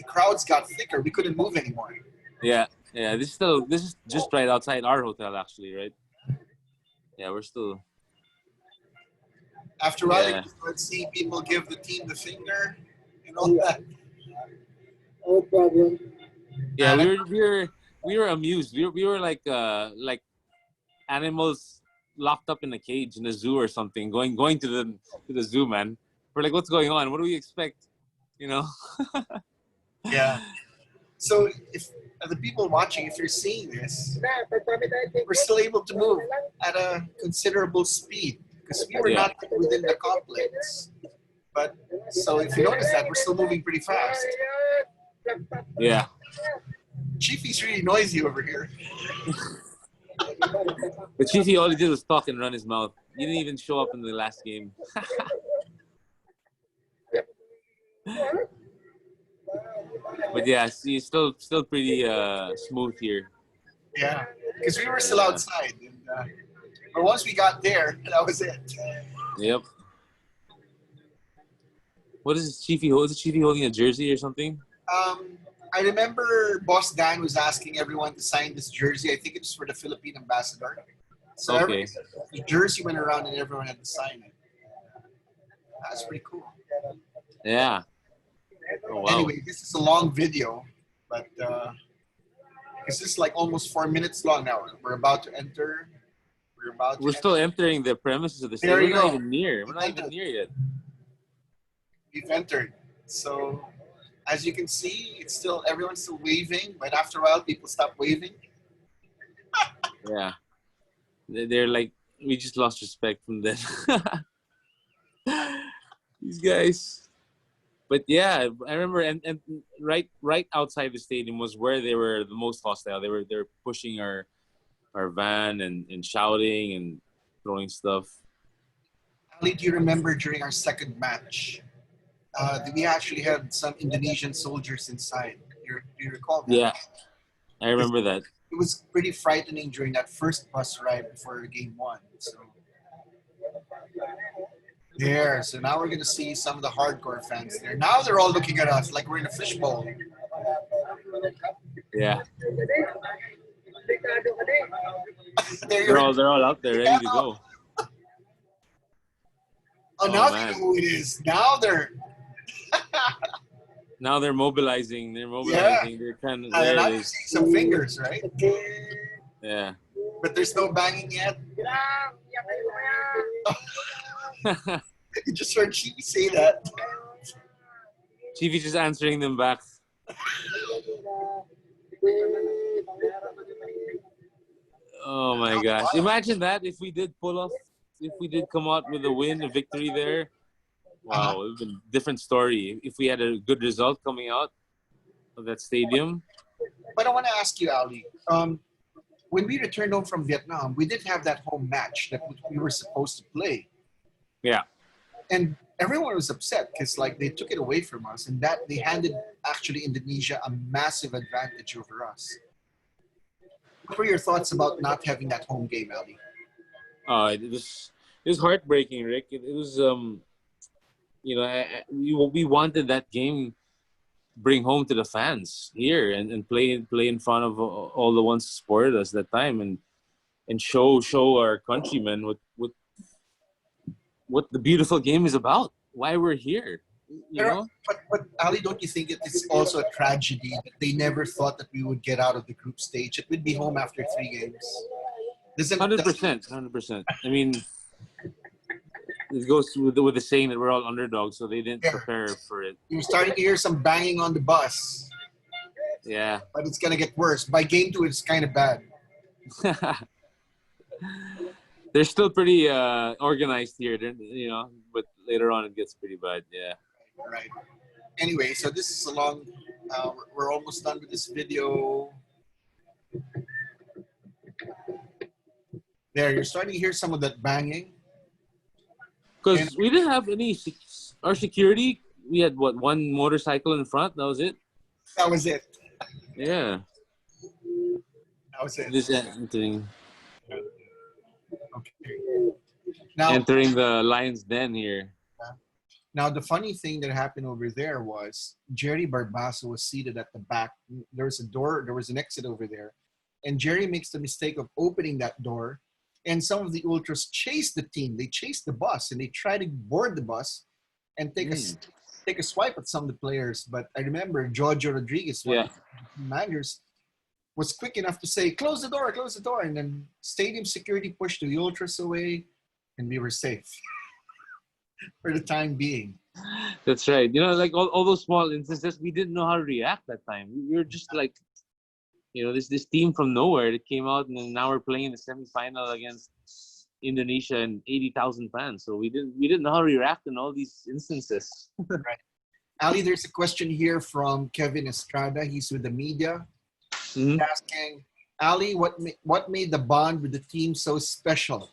crowds got thicker, we couldn't move anymore. Yeah. Yeah, this is just right outside our hotel actually, right? Yeah, we're still. After a while, Yeah. you start seeing people give the team the finger and all that. No problem. Yeah, And we were amused. We were like animals locked up in a cage in a zoo or something. Going to the zoo, man. We're like, what's going on? What do we expect? You know? yeah. So if the people watching, if you're seeing this, we're still able to move at a considerable speed because we were Yeah. not within the complex. But so if you notice that, we're still moving pretty fast. Yeah. Chiefy's really noisy over here. But Chiefy, all he did was talk and run his mouth. He didn't even show up in the last game. But yeah, see, still pretty smooth here. Yeah, because we were still outside. And, but once we got there, that was it. Yep. What is this Chiefy? Is Chiefy holding a jersey or something? I remember Boss Dan was asking everyone to sign this jersey. I think it was for the Philippine ambassador. So Okay. the jersey went around and everyone had to sign it. That's pretty cool. Yeah. Oh, wow. Anyway, this is a long video, but because this is like almost 4 minutes long now. We're about to enter. We're still entering the premises of the There stadium. you We're not go. even near. We're not even near yet. We've entered. So as you can see, it's still everyone's still waving, but after a while, people stop waving. Yeah. They're like, we just lost respect from them. These guys. But yeah, I remember, and right outside the stadium was where they were the most hostile. They were pushing our van and shouting and throwing stuff. Ali, do you remember during our second match, we actually had some Indonesian soldiers inside? Do you recall that? Yeah, I remember that. It was pretty frightening during that first bus ride before game one. So there. So now we're gonna see some of the hardcore fans there. Now they're all looking at us like we're in a fishbowl. Yeah, they're all out there ready to go. Oh, now man. they know who it is. Now they're Now they're mobilizing. They're Yeah. They're kind of now there. you're seeing some fingers, right? Yeah. But there's no banging yet. You just heard Chibi say that. Chiefy just answering them back. Oh my gosh! Imagine that if we did come out with a win, a victory there. Wow, it would have been a different story if we had a good result coming out of that stadium. But I want to ask you, Ali. When we returned home from Vietnam, we did have that home match that we were supposed to play. Yeah. And everyone was upset because like they took it away from us, and that they handed actually Indonesia a massive advantage over us. What were your thoughts about not having that home game, Ali? It was heartbreaking, Rick. It was we wanted that game bring home to the fans here and play in front of all the ones who supported us that time and show our countrymen what the beautiful game is about, why we're here, you know. But Ali, don't you think it is also a tragedy that they never thought that we would get out of the group stage? It would be home after 3 games. 100%. I mean, it goes with the saying that we're all underdogs, so they didn't prepare for it. You're starting to hear some banging on the bus. Yeah. But it's going to get worse. By game 2, it's kind of bad. They're still pretty organized here, you know, but later on it gets pretty bad, yeah. Right. Anyway, so this is a long, we're almost done with this video. There, you're starting to hear some of that banging. Because we didn't have our security, we had, one motorcycle in front? That was it? That was it. Yeah. That was it. Just entering. Okay. Now, entering the lion's den here. Now, the funny thing that happened over there was Jerry Barbaso was seated at the back. There was a door, there was an exit over there. And Jerry makes the mistake of opening that door. And some of the ultras chased the team. They chased the bus and they tried to board the bus and take a swipe at some of the players. But I remember Giorgio Rodriguez, one of the managers, was quick enough to say, close the door. And then stadium security pushed the ultras away and we were safe for the time being. That's right. You know, like all those small instances, we didn't know how to react that time. We were just like, you know, this team from nowhere that came out, and then now we're playing in the semifinal against Indonesia and 80,000 fans. So we didn't know how to react in all these instances. Right. Ali, there's a question here from Kevin Estrada. He's with the media. He's asking, Ali, what made the bond with the team so special,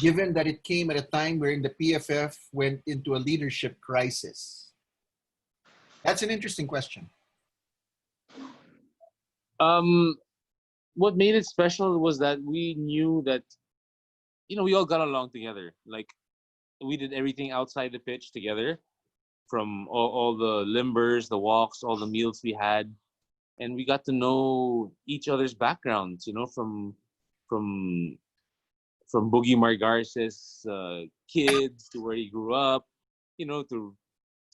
given that it came at a time wherein the PFF went into a leadership crisis? That's an interesting question. What made it special was that we knew that, you know, we all got along together. Like, we did everything outside the pitch together, from all the limbers, the walks, all the meals we had. And we got to know each other's backgrounds, you know, from Boogie Margarces' kids to where he grew up, you know, to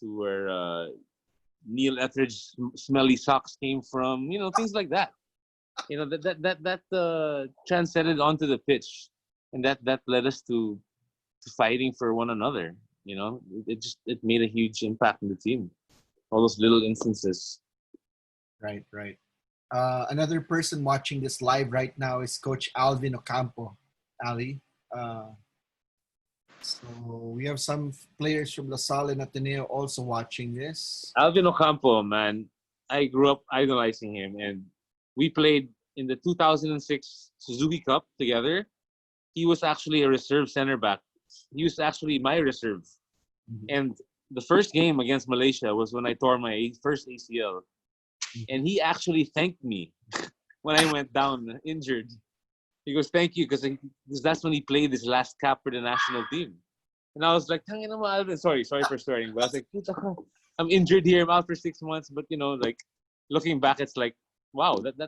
where Neil Etheridge's smelly socks came from, you know, things like that. You know, that transcended onto the pitch, and that led us to fighting for one another. You know, it made a huge impact on the team. All those little instances. Right. Another person watching this live right now is Coach Alvin Ocampo, Ali. So we have some players from La Salle and Ateneo also watching this. Alvin Ocampo, man, I grew up idolizing him, and we played in the 2006 Suzuki Cup together. He was actually a reserve center back. He was actually my reserve. And the first game against Malaysia was when I tore my first ACL. And he actually thanked me when I went down injured. He goes, thank you, because that's when he played his last cap for the national team. And I was like, Alvin, sorry for swearing. But I was like, I'm injured here. I'm out for 6 months. But, you know, like, looking back, it's like, wow, that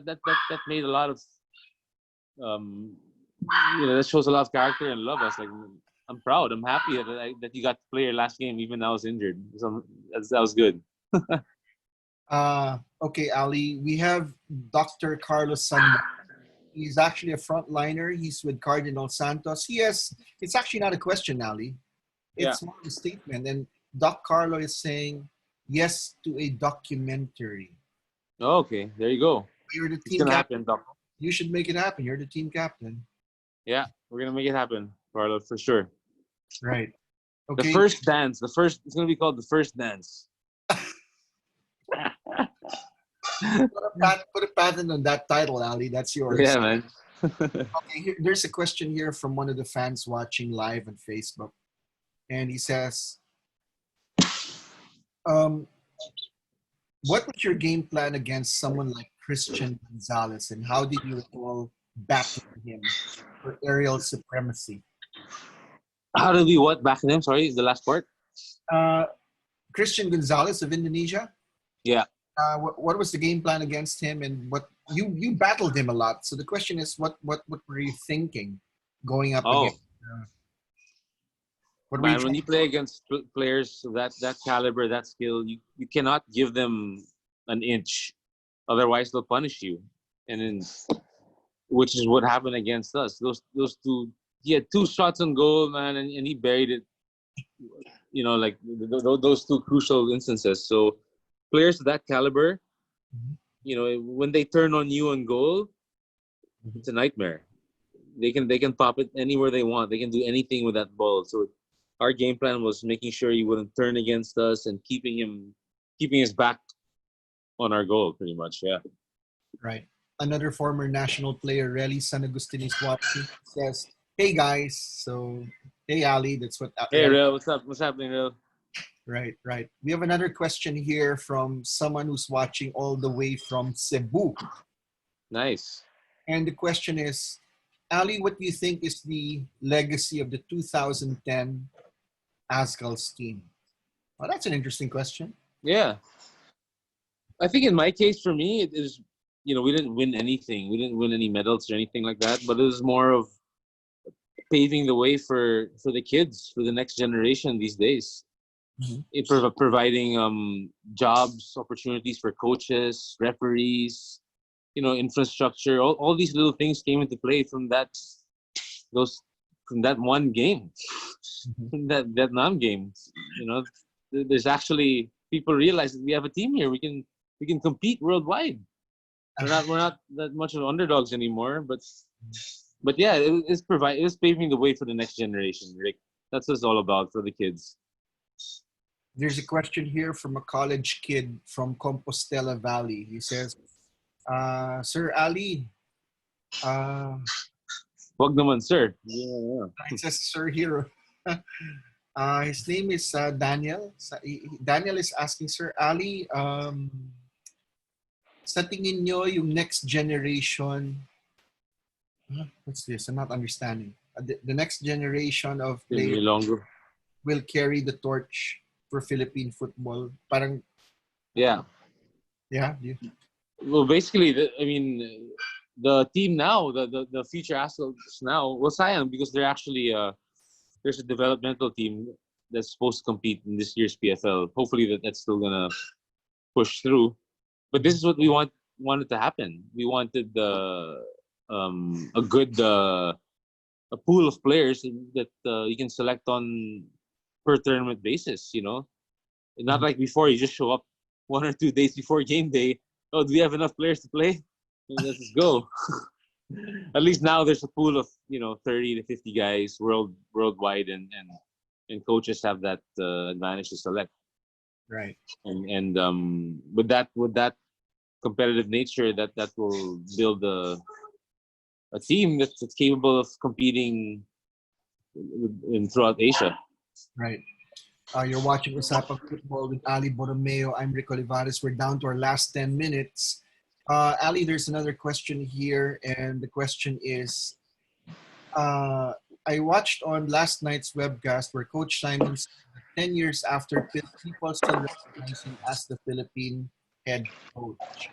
made a lot of, you know, that shows a lot of character and love. I was like, I'm proud. I'm happy that you got to play your last game, even though I was injured. So that was good. Okay, Ali, we have Dr. Carlos Sanda. He's actually a frontliner. He's with Cardinal Santos. It's actually not a question, Ali. It's more of a statement. And Doc Carlo is saying yes to a documentary. Okay, there you go. You're the It's team gonna captain. happen, Doc. You should make it happen. You're the team captain. Yeah, we're gonna make it happen, Carlo, for sure. Right. Okay. The first dance. It's gonna be called the first dance. Put a patent on that title, Ali. That's yours. Yeah, man. Okay, there's a question here from one of the fans watching live on Facebook. And he says, what was your game plan against someone like Christian Gonzalez, and how did you recall backing him for aerial supremacy? How did we back in him? Sorry, the last part? Christian Gonzalez of Indonesia. Yeah. What was the game plan against him, and what you battled him a lot? So the question is, what were you thinking going up against? When you play against players of that caliber, that skill, you cannot give them an inch, otherwise they'll punish you. And then, which is what happened against us. Those two, he had 2 shots on goal, man, and he buried it. You know, like those 2 crucial instances. So players of that caliber, you know, when they turn on you on goal, it's a nightmare. They can pop it anywhere they want. They can do anything with that ball. So our game plan was making sure he wouldn't turn against us and keeping his back on our goal, pretty much. Yeah. Right. Another former national player, Relly San Agustin, is watching. Says, "Hey guys." So, hey Ali, that's what. Hey Real, what's up? What's happening, Real? Right. We have another question here from someone who's watching all the way from Cebu. Nice. And the question is, Ali, what do you think is the legacy of the 2010 Azkals team? Oh, that's an interesting question. Yeah. I think in my case, for me, it is, we didn't win anything. We didn't win any medals or anything like that. But it was more of paving the way for the kids, for the next generation these days. Providing jobs, opportunities for coaches, referees, infrastructure. All these little things came into play from that one game, from that Vietnam game. There's actually people realize that we have a team here. We can compete worldwide. We're not that much of underdogs anymore. But yeah, it was paving the way for the next generation, Rick. That's what it's all about for the kids. There's a question here from a college kid from Compostela Valley. He says, Sir Ali, wag naman, sir. Yeah. it says Sir here. His name is Daniel. Daniel is asking, Sir Ali, sa tingin nyo yung next generation, what's this? I'm not understanding. The next generation of players will carry the torch for Philippine football. Parang, yeah. Yeah. Well, basically, the team now, the future Azkals now, will sign because they're actually there's a developmental team that's supposed to compete in this year's PFL. Hopefully that's still gonna push through. But this is what we wanted to happen. We wanted a good a pool of players that you can select on per tournament basis. Not like before, you just show up 1 or 2 days before game day. Oh, do we have enough players to play? Let's go. At least now there's a pool of 30 to 50 guys worldwide, and coaches have that advantage to select. Right. And with that competitive nature, that will build a team that's capable of competing throughout Asia. Right. You're watching Usapang Football with Aly Borromeo. I'm Rick Olivares. We're down to our last 10 minutes. Ali, there's another question here, and the question is, I watched on last night's webcast where Coach Simon said that 10 years after, people still recognize him as the Philippine head coach.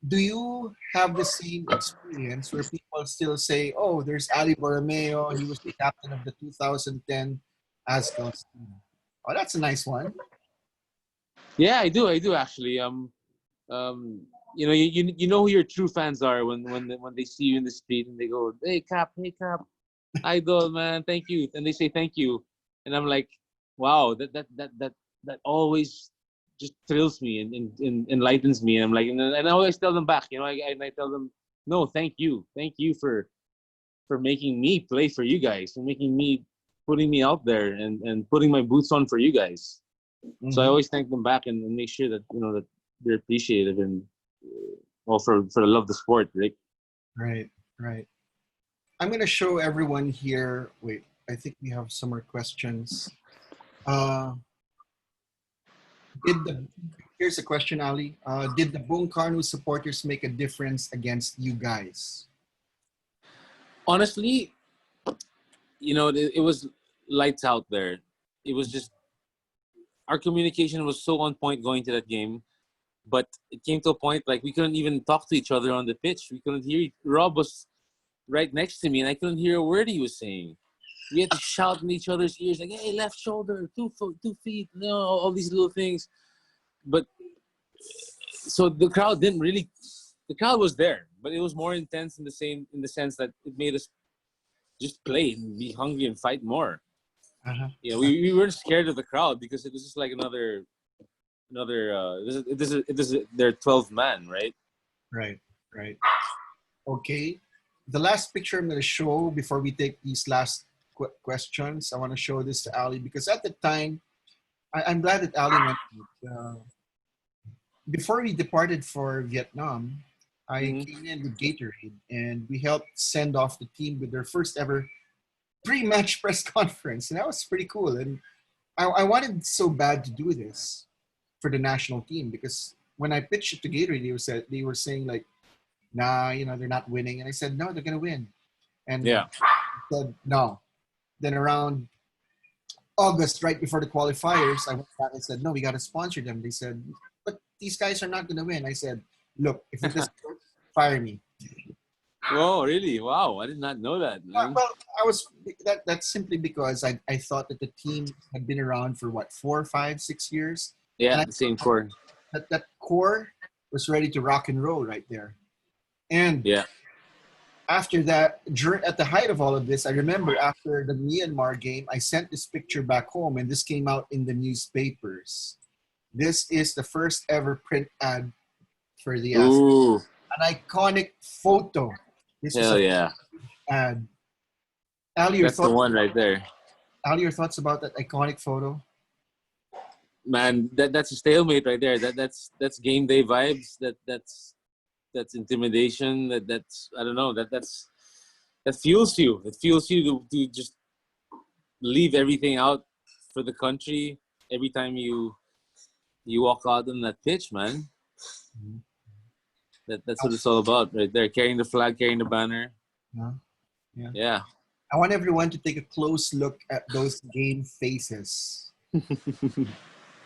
Do you have the same experience where people still say, oh, there's Aly Borromeo, he was the captain of the 2010 Azkals team? Oh, that's a nice one. Yeah, I do actually. You know who your true fans are when they see you in the street and they go, hey Cap, idol man, thank you, and they say thank you, and I'm like, wow, that always just thrills me and enlightens me, and I'm like, and I always tell them back, I tell them, no, thank you for making me play for you guys, for putting me out there and putting my boots on for you guys. Mm-hmm. So I always thank them back and make sure that that they're appreciative and all for the love of the sport, Rick. Right. I'm gonna show everyone here. Wait, I think we have some more questions. Here's a question, Ali. Did the Bungkarno supporters make a difference against you guys? Honestly, it was lights out there. It was just, our communication was so on point going to that game, but it came to a point like we couldn't even talk to each other on the pitch. We couldn't hear. Rob was right next to me, and I couldn't hear a word he was saying. We had to shout in each other's ears like, "Hey, left shoulder, 2 feet," all these little things. But so the crowd didn't really. The crowd was there, but it was more intense in the sense that it made us just play and be hungry and fight more. Uh-huh. We weren't scared of the crowd because it was just like another this is their 12th man, right? Right. Okay. The last picture I'm going to show before we take these last questions, I want to show this to Ali because at the time, I'm glad that Ali mentioned before we departed for Vietnam, I came in with Gatorade and we helped send off the team with their first ever pre-match press conference, and that was pretty cool. And I wanted so bad to do this for the national team because when I pitched it to Gatorade, they were saying like, nah, they're not winning. And I said, no, they're going to win. And yeah, I said, no. Then around August, right before the qualifiers, I went back and said, no, we got to sponsor them. They said, but these guys are not going to win. I said, look, if it doesn't work, fire me. Oh, really? Wow, I did not know that, man. Well, that's simply because I thought that the team had been around for what, 4, 5, 6 years. Yeah, And the same core. that core was ready to rock and roll right there. And Yeah. after that, at the height of all of this, I remember after the Myanmar game, I sent this picture back home, and this came out in the newspapers. This is the first ever print ad for the Azkals. Ooh, An iconic photo. This was hell an yeah. ad. Ali, That's the one right there. Ali, your thoughts about that iconic photo? Man, that's a stalemate right there. That's game day vibes. That's intimidation. That's I don't know. That fuels you. It fuels you to just leave everything out for the country every time you walk out on that pitch, man. Mhm. That's what it's all about right there. Carrying the flag, carrying the banner. Yeah. I want everyone to take a close look at those game faces.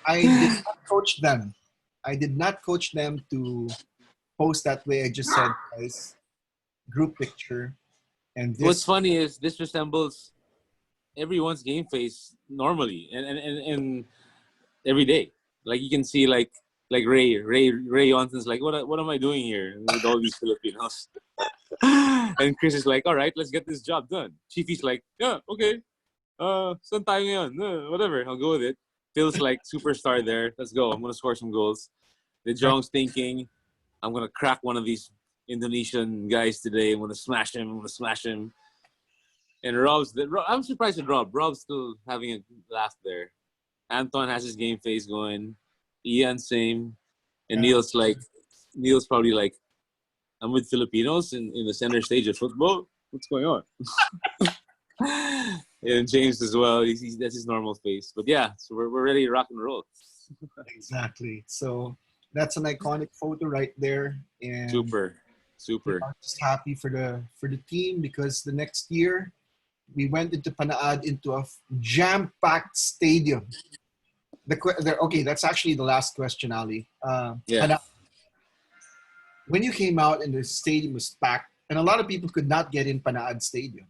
I did not coach them. I did not coach them to post that way. I just said, guys, group picture. And this. What's funny is this resembles everyone's game face normally and every day. Like you can see like Ray Johnson's like, what am I doing here with all these Filipinos? And Chris is like, all right, let's get this job done. Chiefy's like, yeah, okay. Saan tayo ngayon? Whatever, I'll go with it. Feels like superstar there. Let's go. I'm gonna score some goals. The Jong's thinking, I'm gonna crack one of these Indonesian guys today. I'm gonna smash him. And I'm surprised at Rob. Rob's still having a laugh there. Anton has his game face going. Ian same. And Neil's probably like, I'm with Filipinos in the center stage of football. What's going on? And James as well. That's his normal face. But yeah, so we're ready to rock and roll. Exactly. So that's an iconic photo right there. And Super. I'm just happy for the team because the next year we went into Panaad into a jam-packed stadium. Okay, that's actually the last question, Ali. Panaad, when you came out and the stadium was packed, and a lot of people could not get in Panaad Stadium,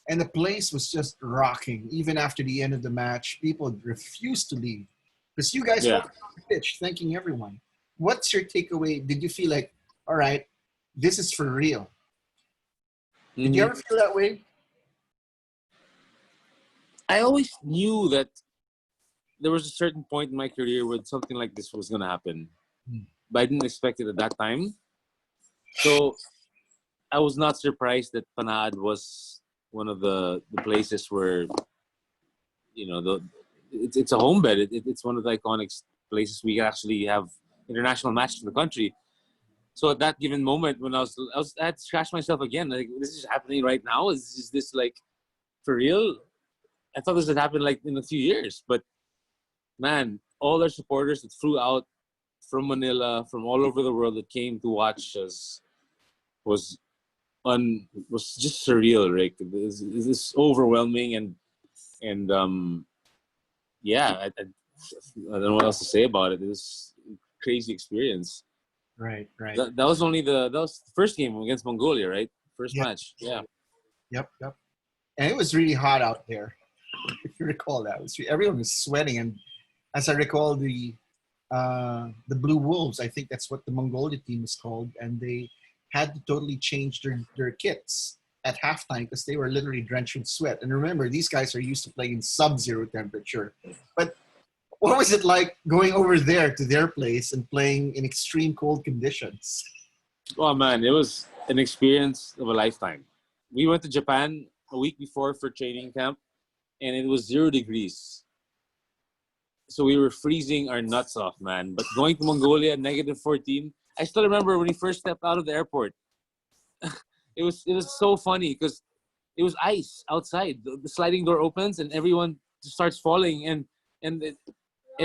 and the place was just rocking. Even after the end of the match, people refused to leave because you guys were on the pitch, thanking everyone. What's your takeaway? Did you feel like, all right, this is for real? Did you ever feel that way? I always knew that there was a certain point in my career where something like this was going to happen. But I didn't expect it at that time. So I was not surprised that Panaad was one of the places where, it's a home bed. It's one of the iconic places we actually have international matches in the country. So at that given moment when I had to scratch myself again. Like, this is happening right now? Is this like for real? I thought this would happen like in a few years. But man, all our supporters that flew out from Manila, from all over the world that came to watch us was just surreal, Rick. It was overwhelming and I don't know what else to say about it. It was a crazy experience. Right. That was the first game against Mongolia, right? First match. Yeah. Yep. And it was really hot out there. If you recall that, everyone was sweating, and as I recall, the Blue Wolves, I think that's what the Mongolia team is called, and they had to totally change their kits at halftime because they were literally drenched in sweat. And remember, these guys are used to playing in sub-zero temperature. But what was it like going over there to their place and playing in extreme cold conditions? Oh man, it was an experience of a lifetime. We went to Japan a week before for training camp, and it was 0 degrees. So we were freezing our nuts off, man. But going to Mongolia, -14. I still remember when we first stepped out of the airport. It was so funny because it was ice outside. The sliding door opens and everyone just starts falling and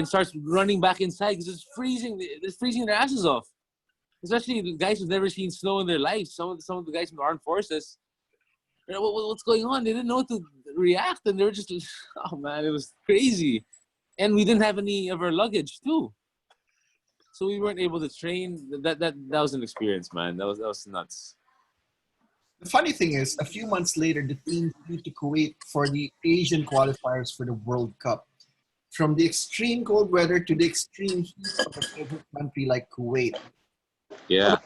starts running back inside because it's freezing. It's freezing their asses off. Especially the guys who've never seen snow in their lives. Some of the guys from the armed forces What's going on? They didn't know how to react, and they were just, oh man, it was crazy. And we didn't have any of our luggage too, so we weren't able to train. That was an experience, man. That was nuts. The funny thing is, a few months later, the team flew to Kuwait for the Asian qualifiers for the World Cup. From the extreme cold weather to the extreme heat of a desert country like Kuwait. Yeah.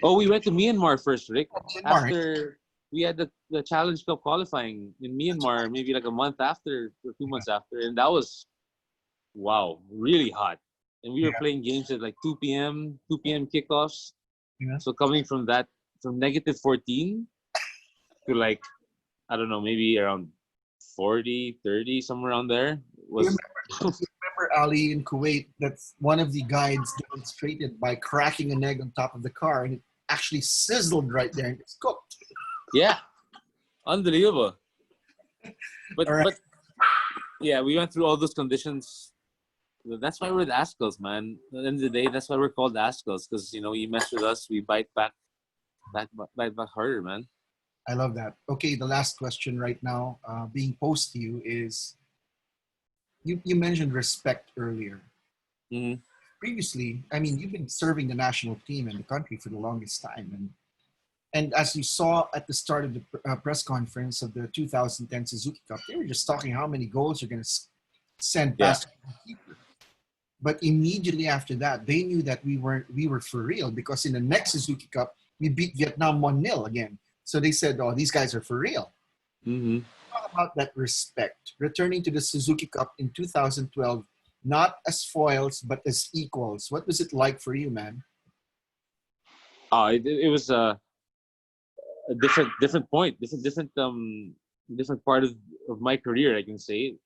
Oh, we went to Myanmar first, Rick. Myanmar. After we had the Challenge Cup qualifying in Myanmar, maybe like a month after or 2 months after, and that was really hot. And we were playing games at like 2 p.m. kickoffs. Yeah. So coming from negative 14 to like, I don't know, maybe around 40, 30, somewhere around there. You remember Ali in Kuwait, that one of the guides demonstrated by cracking an egg on top of the car, and it actually sizzled right there and it's cooked. Yeah. Unbelievable. But yeah, we went through all those conditions. That's why we're the Azkals, man. At the end of the day, that's why we're called the Azkals, because you mess with us, we bite back harder, man. I love that. Okay, the last question right now, being posed to you is, you mentioned respect earlier. Mm-hmm. Previously, I mean, you've been serving the national team and the country for the longest time, and as you saw at the start of the press conference of the 2010 Suzuki Cup, they were just talking how many goals you're going to send past the keeper. But immediately after that, they knew that we were for real, because in the next Suzuki Cup, we beat Vietnam 1-0 again. So they said, oh, these guys are for real. Mm-hmm. Talk about that respect. Returning to the Suzuki Cup in 2012, not as foils, but as equals. What was it like for you, man? It was a different point, different part of my career, I can say.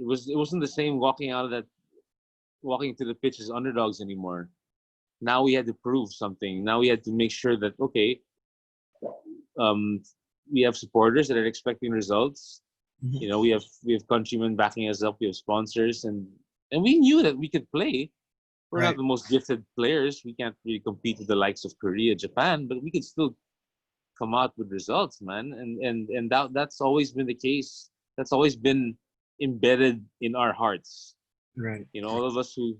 It wasn't the same walking to the pitch as underdogs anymore. Now we had to prove something. Now we had to make sure that, okay, we have supporters that are expecting results. Mm-hmm. We have countrymen backing us up. We have sponsors, and we knew that we could play. We're not the most gifted players. We can't really compete with the likes of Korea, Japan, but we could still come out with results, man. And that's always been the case. That's always been embedded in our hearts. Right. All of us who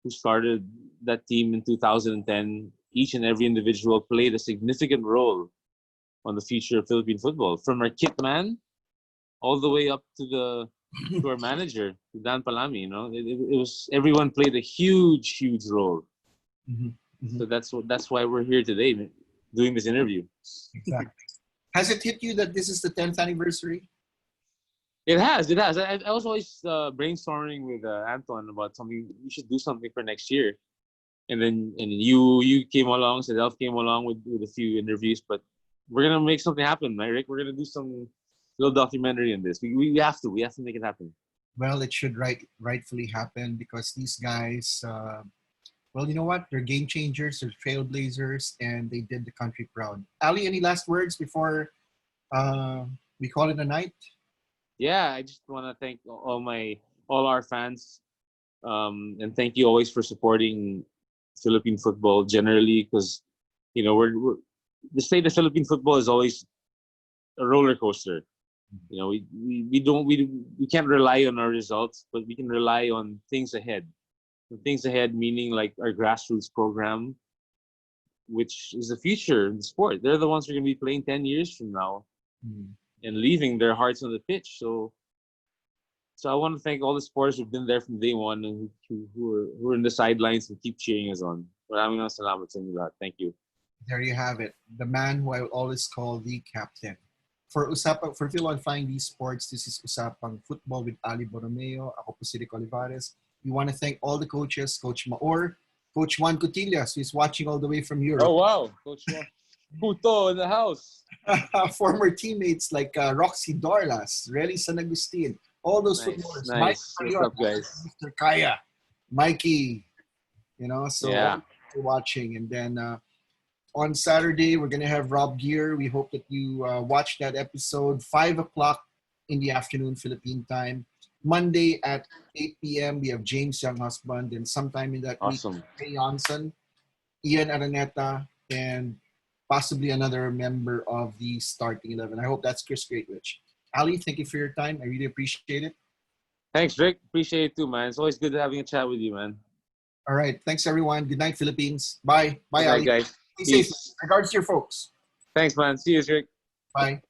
started that team in 2010, each and every individual played a significant role on the future of Philippine football, from our kit man all the way up to our manager, Dan Palami. It was, everyone played a huge role. Mm-hmm. Mm-hmm. So that's why we're here today doing this interview. Exactly. Has it hit you that this is the 10th anniversary? It has. I was always brainstorming with Anton about something. We should do something for next year, and you came along. Sadel came along with a few interviews, but we're gonna make something happen, right, Rick? We're gonna do some little documentary on this. We have to make it happen. Well, it should rightfully happen, because these guys, well, you know what? They're game changers, they're trailblazers, and they did the country proud. Ali, any last words before we call it a night? Yeah, I just want to thank all our fans, and thank you always for supporting Philippine football generally, because we're the state of Philippine football is always a roller coaster. We can't rely on our results, but we can rely on things ahead. And things ahead meaning like our grassroots program, which is the future in the sport. They're the ones who are going to be playing 10 years from now. Mm. And leaving their hearts on the pitch. So I want to thank all the supporters who've been there from day one, and who are in the sidelines and keep cheering us on. Thank you. There you have it. The man who I will always call the captain. For Filoil Flying V Sports, this is Usapang Football with Aly Borromeo. Ako po si Rick Olivares. We want to thank all the coaches, Coach Maor, Coach Juan Cotillas, who is watching all the way from Europe. Oh, wow. Coach Juan. Puto in the house. Former teammates like Roxy Dorlas, Relly San Agustin, all those footballers. Nice. What's up, guys? Mr. Kaya, Mikey, so yeah. You're watching. And then on Saturday, we're going to have Rob Gear. We hope that you watch that episode, 5 o'clock in the afternoon, Philippine time. Monday at 8 p.m., we have James Young Husband, and sometime in that awesome. week, Ray Johnson, Ian Araneta, and possibly another member of the starting 11. I hope that's Chris Greatwich. Ali, thank you for your time. I really appreciate it. Thanks, Rick. Appreciate it too, man. It's always good having a chat with you, man. All right. Thanks, everyone. Good night, Philippines. Bye. Bye, Good night, Ali. guys. Stay safe. Peace. Regards to your folks. Thanks, man. See you, Rick. Bye.